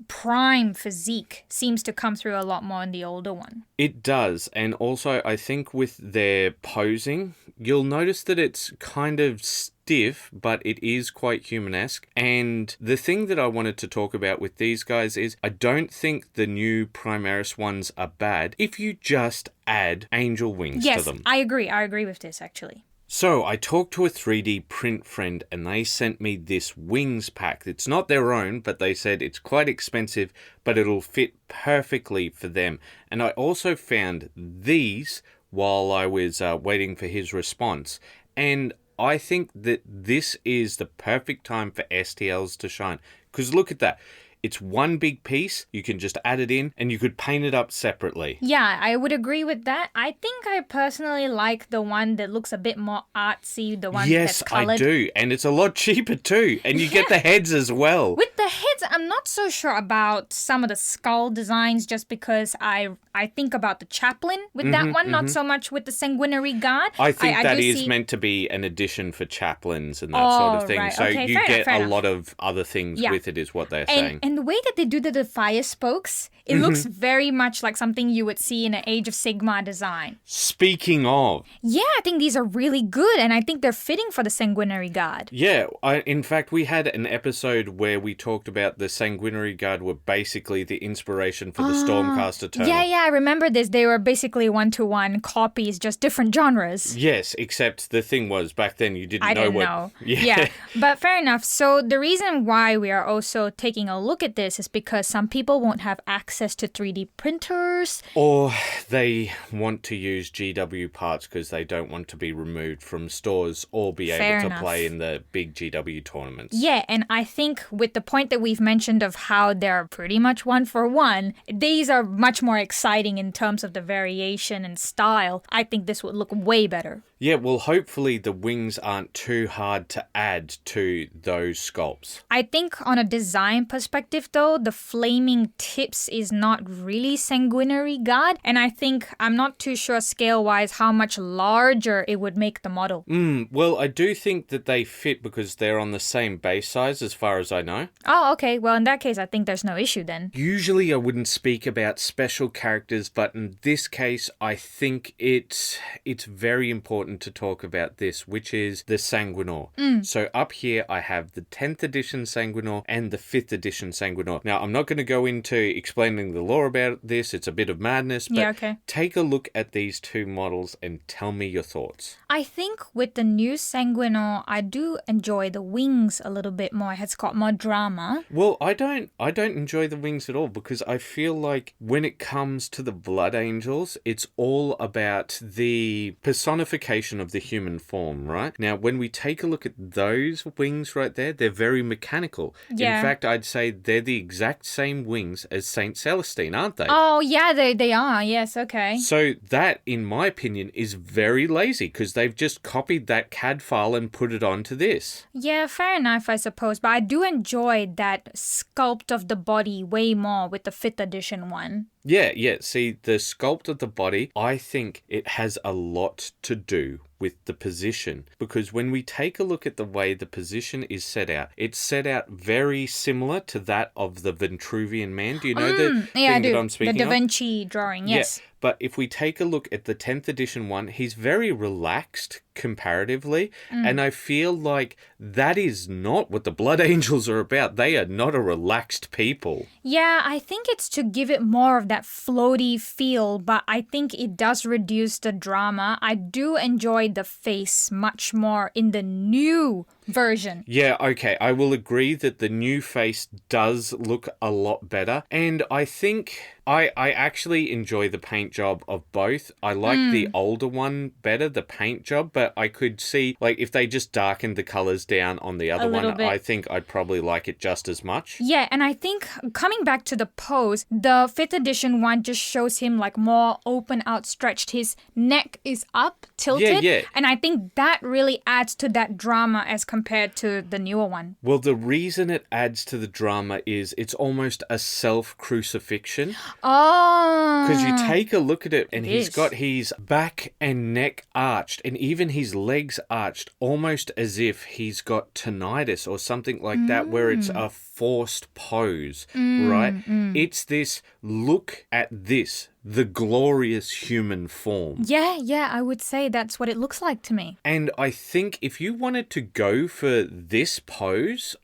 prime physique seems to come through a lot more in the older one. It does, and also I think with their posing, you'll notice that it's kind of stiff, but it is quite humanesque. And the thing that I wanted to talk about with these guys is I don't think the new Primaris ones are bad if you just add angel wings to them. Yes, I agree. I agree with this, actually. So I talked to a 3D print friend, and they sent me this wings pack. It's not their own, but they said it's quite expensive, but it'll fit perfectly for them. And I also found these while I was waiting for his response. And I think that this is the perfect time for STLs to shine. Because look at that. It's one big piece, you can just add it in, and you could paint it up separately. Yeah, I would agree with that. I think I personally like the one that looks a bit more artsy, the one that's colored. Yes, I do, and it's a lot cheaper too, and you get the heads as well. With the heads, I'm not so sure about some of the skull designs just because I think about the chaplain with that one, not so much with the Sanguinary Guard. I think that is meant to be an addition for chaplains and that sort of thing. Right. So okay, you get a enough. lot of other things with it is what they're saying. And the way that they do the fire spokes, it looks very much like something you would see in an Age of Sigmar design. Speaking of... Yeah, I think these are really good, and I think they're fitting for the Sanguinary Guard. Yeah, in fact, we had an episode where we talked about the Sanguinary Guard were basically the inspiration for the Stormcast Eternal. Yeah, I remember this. They were basically one-to-one copies, just different genres. Yes, except the thing was, back then you didn't know. Yeah, but fair enough. So the reason why we are also taking a look at this is because some people won't have access to 3D printers. Or they want to use GW parts because they don't want to be removed from stores or be able to play in the big GW tournaments. Yeah, and I think with the point that we've mentioned of how they're pretty much one for one, these are much more exciting in terms of the variation and style. I think this would look way better. Yeah, well, hopefully the wings aren't too hard to add to those sculpts. I think on a design perspective, though, the flaming tips is not really Sanguinary Guard, and I think I'm not too sure scale-wise how much larger it would make the model. Well, I do think that they fit because they're on the same base size as far as I know. Oh, okay. Well, in that case, I think there's no issue then. Usually I wouldn't speak about special characters, but in this case, I think it's very important to talk about this, which is the Sanguinor. So up here, I have the 10th edition Sanguinor and the 5th edition Sanguinor. Now, I'm not going to go into explaining the lore about this. It's a bit of madness, but take a look at these two models and tell me your thoughts. I think with the new Sanguinor, I do enjoy the wings a little bit more. It's got more drama. Well, I don't enjoy the wings at all because I feel like when it comes to the Blood Angels, it's all about the personification of the human form, right? Now, when we take a look at those wings right there, they're very mechanical. Yeah. In fact, I'd say they're the exact same wings as Saint Celestine, aren't they? Oh, yeah, they are. Yes, okay. So that, in my opinion, is very lazy because they've just copied that CAD file and put it onto this. Yeah, fair enough, I suppose. But I do enjoy that sculpt of the body way more with the 5th edition one. Yeah. See, the sculpt of the body, I think it has a lot to do with the position. Because when we take a look at the way the position is set out, it's set out very similar to that of the Vitruvian Man. Do you know the thing that I'm speaking of? The Da Vinci drawing, yes. Yeah. But if we take a look at the 10th edition one, he's very relaxed comparatively. And I feel like that is not what the Blood Angels are about. They are not a relaxed people. Yeah, I think it's to give it more of that floaty feel, but I think it does reduce the drama. I do enjoy the face much more in the new version. Yeah, okay. I will agree that the new face does look a lot better. And I think I actually enjoy the paint job of both. I like the older one better, the paint job, but I could see, like, if they just darkened the colours down on the other one, bit. I think I'd probably like it just as much. Yeah, and I think coming back to the pose, the 5th edition one just shows him like more open, outstretched. His neck is up, tilted. Yeah. And I think that really adds to that drama as compared to the newer one. Well, the reason it adds to the drama is it's almost a self-crucifixion. Oh. Because you take a look at it and he's is. got his back and neck arched and even his legs arched, almost as if he's got tinnitus or something like that, where it's a forced pose, right? It's this look at this, the glorious human form. Yeah, I would say that's what it looks like to me. And I think if you wanted to go for this pose,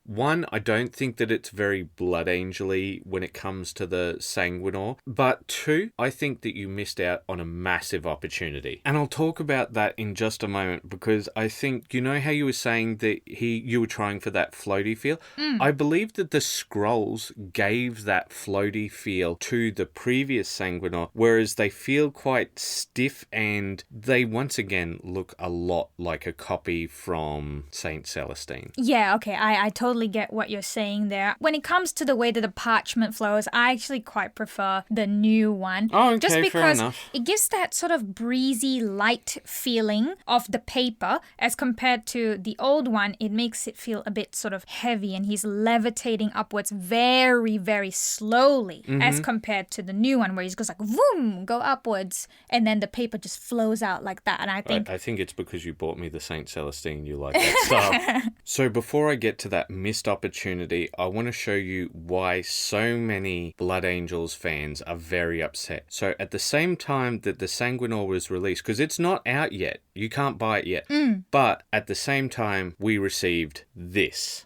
one, I don't think that it's very Blood Angel-y when it comes to the Sanguinor. But two, I think that you missed out on a massive opportunity. And I'll talk about that in just a moment because I think, you know how you were saying that you were trying for that floaty feel? I believe that the scrolls gave that floaty feel to the previous Sanguinor, whereas they feel quite stiff and they once again look a lot like a copy from Saint Celestine. Yeah, okay, I totally get what you're saying there. When it comes to the way that the parchment flows, I actually quite prefer the new one. Oh, okay, just fair because enough. it gives that sort of breezy, light feeling of the paper as compared to the old one. It makes it feel a bit sort of heavy and he's levitating upwards very, very slowly as compared to the new one where he goes like, vroom, go upwards, and then the paper just flows out like that. And I think it's because you bought me the Saint Celestine. You like that stuff. So before I get to that missed opportunity, I want to show you why so many Blood Angels fans are very upset. So at the same time that the Sanguinor was released, because it's not out yet, you can't buy it yet, but at the same time we received this.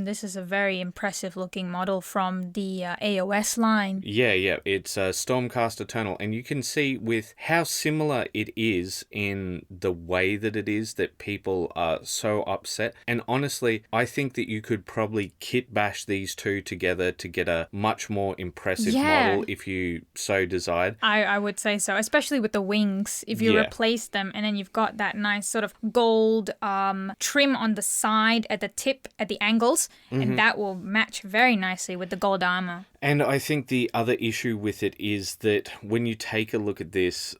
This is a very impressive looking model from the AOS line. Yeah, it's Stormcast Eternal, and you can see with how similar it is in the way that it is that people are so upset. And honestly, I think that you could probably kit bash these two together to get a much more impressive model if you so desired. I would say so, especially with the wings. If you replace them and then you've got that nice sort of gold trim on the side at the tip, at the angles, and that will match very nicely with the gold armor. And I think the other issue with it is that when you take a look at this,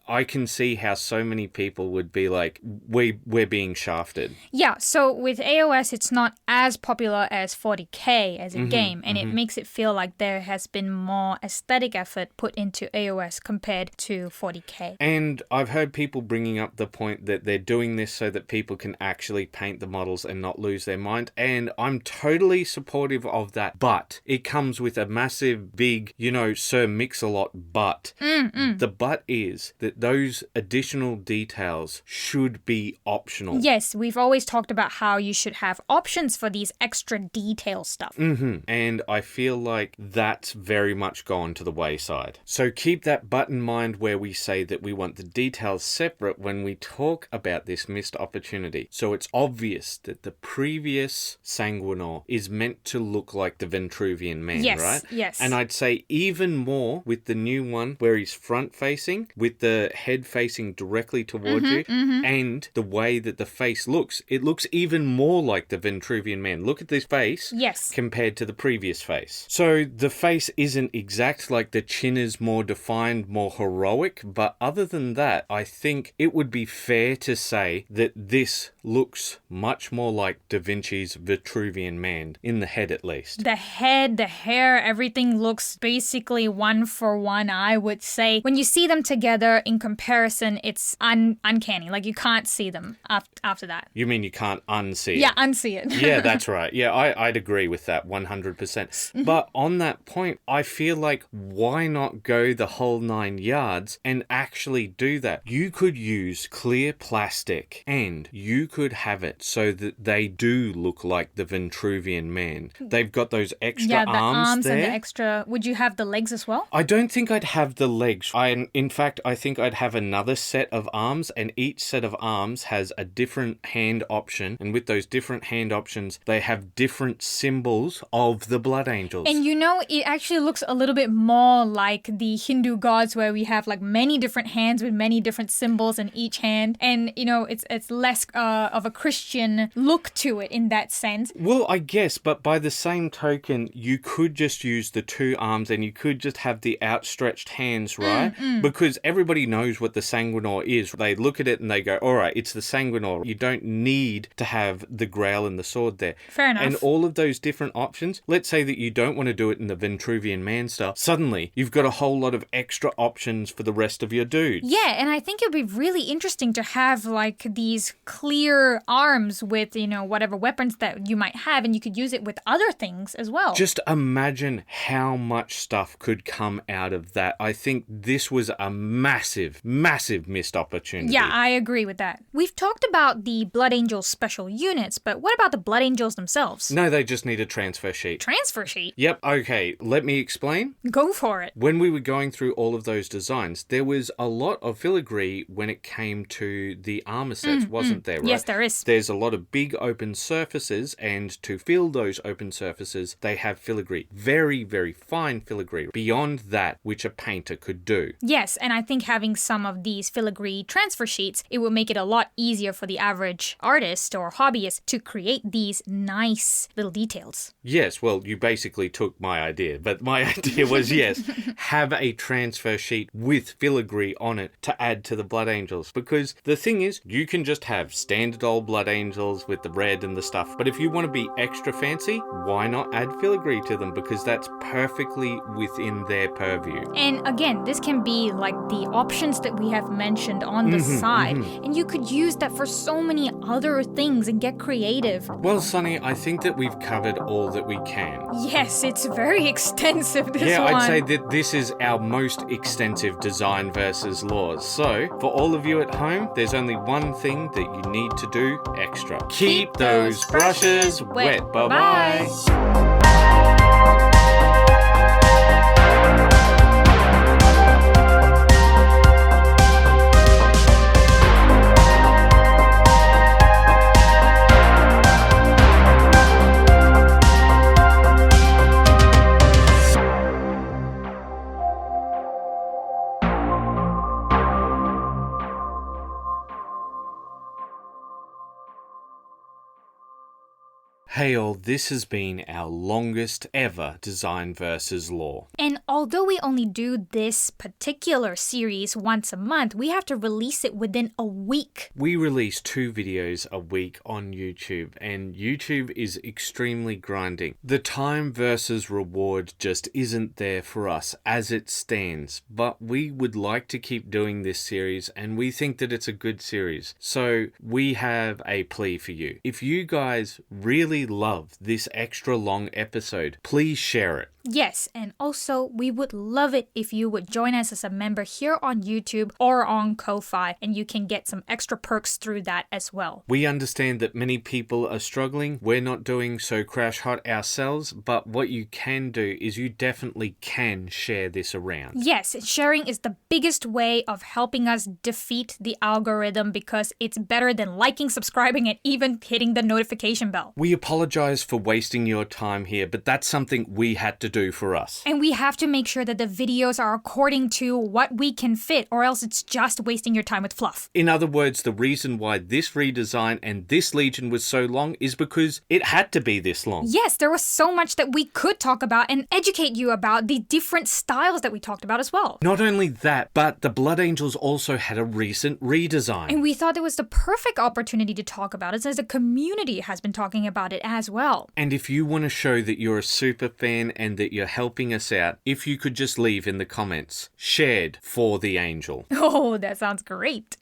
I can see how so many people would be like, we're being shafted. Yeah, so with AOS, it's not as popular as 40k as a game, and it makes it feel like there has been more aesthetic effort put into AOS compared to 40k. And I've heard people bringing up the point that they're doing this so that people can actually paint the models and not lose their mind, and I'm totally supportive of that, but it comes with a massive, big, Sir Mix-a-Lot but. The but is that those additional details should be optional. Yes, we've always talked about how you should have options for these extra detail stuff. And I feel like that's very much gone to the wayside. So keep that but in mind where we say that we want the details separate when we talk about this missed opportunity. So it's obvious that the previous Sanguinor is meant to look like the Vitruvian Man. Yes, right? yes. And I'd say even more with the new one where he's front-facing, with the head facing directly towards you, and the way that the face looks. It looks even more like the Vitruvian Man. Look at this face Yes. compared to the previous face. So the face isn't exact, like the chin is more defined, more heroic, but other than that, I think it would be fair to say that this looks much more like Da Vinci's Vitruvian Man, in the head at least. The head, the hair, everything looks basically one for one, I would say. When you see them together in comparison, it's uncanny. Like, you can't see them after that. You mean you can't unsee it? Yeah, unsee it. Yeah, that's right. Yeah, I'd agree with that 100%. But on that point, I feel like why not go the whole 9 yards and actually do that? You could use clear plastic and you could have it so that they do look like the Vitruvian Man. They've got those extra the arms arms there. and the extra... Would you have the legs as well? I don't think I'd have the legs. In fact, I think I'd have another set of arms, and each set of arms has a different hand option. And with those different hand options, they have different symbols of the blood angels. And you know, it actually looks a little bit more like the Hindu gods where we have like many different hands with many different symbols in each hand. And, you know, it's less of a Christian look to it in that sense. Well, I guess, but by the same token, you could just use the 2 arms and you could just have the outstretched hands, right? Because everybody knows what the Sanguinor is. They look at it and they go, all right, it's the Sanguinor. You don't need to have the Grail and the sword there. Fair enough. And all of those different options, let's say that you don't want to do it in the Vitruvian Man style, suddenly you've got a whole lot of extra options for the rest of your dudes. Yeah, and I think it would be really interesting to have like these clear arms with, you know, whatever weapons that you might have, and you could use it with other things as well. Just imagine how much stuff could come out of that. I think this was a massive, massive missed opportunity. Yeah, I agree with that. We've talked about the Blood Angels special units, but what about the Blood Angels themselves? No, they just need a transfer sheet. Transfer sheet? Yep, okay, let me explain. Go for it. When we were going through all of those designs, there was a lot of filigree when it came to the armor sets, wasn't there, right? Yes, there is. There's a lot of big open surfaces, and to fill those open surfaces, they have filigree. Very, very fine filigree. Beyond that, which a painter could do. Yes, and I think having some of these filigree transfer sheets, it would make it a lot easier for the average artist or hobbyist to create these nice little details. Yes, well, you basically took my idea, but my idea was, yes, have a transfer sheet with filigree on it to add to the Blood Angels. Because the thing is, you can just have standard old Blood Angels with the red and the stuff, but if you want to be extra fancy, why not add filigree to them? Because that's perfectly within their purview. And again, this can be like the options that we have mentioned on the side, and you could use that for so many other things and get creative. Well, Sonny, I think that we've covered all that we can. Yes, it's very extensive, this Yeah, one. I'd say that this is our most extensive design versus laws. So, for all of you at home, there's only one thing that you need to do extra. Keep those brushes wet. Bye-bye. Hey all, this has been our longest ever Design versus Law. And although we only do this particular series once a month, we have to release it within a week. We release 2 videos a week on YouTube, and YouTube is extremely grinding. The time versus reward just isn't there for us as it stands, but we would like to keep doing this series, and we think that it's a good series. So we have a plea for you. If you guys really love this extra long episode, please share it. Yes, and also we would love it if you would join us as a member here on YouTube or on Ko-Fi, and you can get some extra perks through that as well. We understand that many people are struggling. We're not doing so crash hot ourselves, but what you can do is you definitely can share this around. Yes, sharing is the biggest way of helping us defeat the algorithm because it's better than liking, subscribing, and even hitting the notification bell. We apologize apologize for wasting your time here, but that's something we had to do for us. And we have to make sure that the videos are according to what we can fit, or else it's just wasting your time with fluff. In other words, the reason why this redesign and this Legion was so long is because it had to be this long. Yes, there was so much that we could talk about and educate you about the different styles that we talked about as well. Not only that, but the Blood Angels also had a recent redesign. And we thought it was the perfect opportunity to talk about it, since the community has been talking about it as well. And if you want to show that you're a super fan and that you're helping us out, if you could just leave in the comments, shared for the angel. Oh, that sounds great.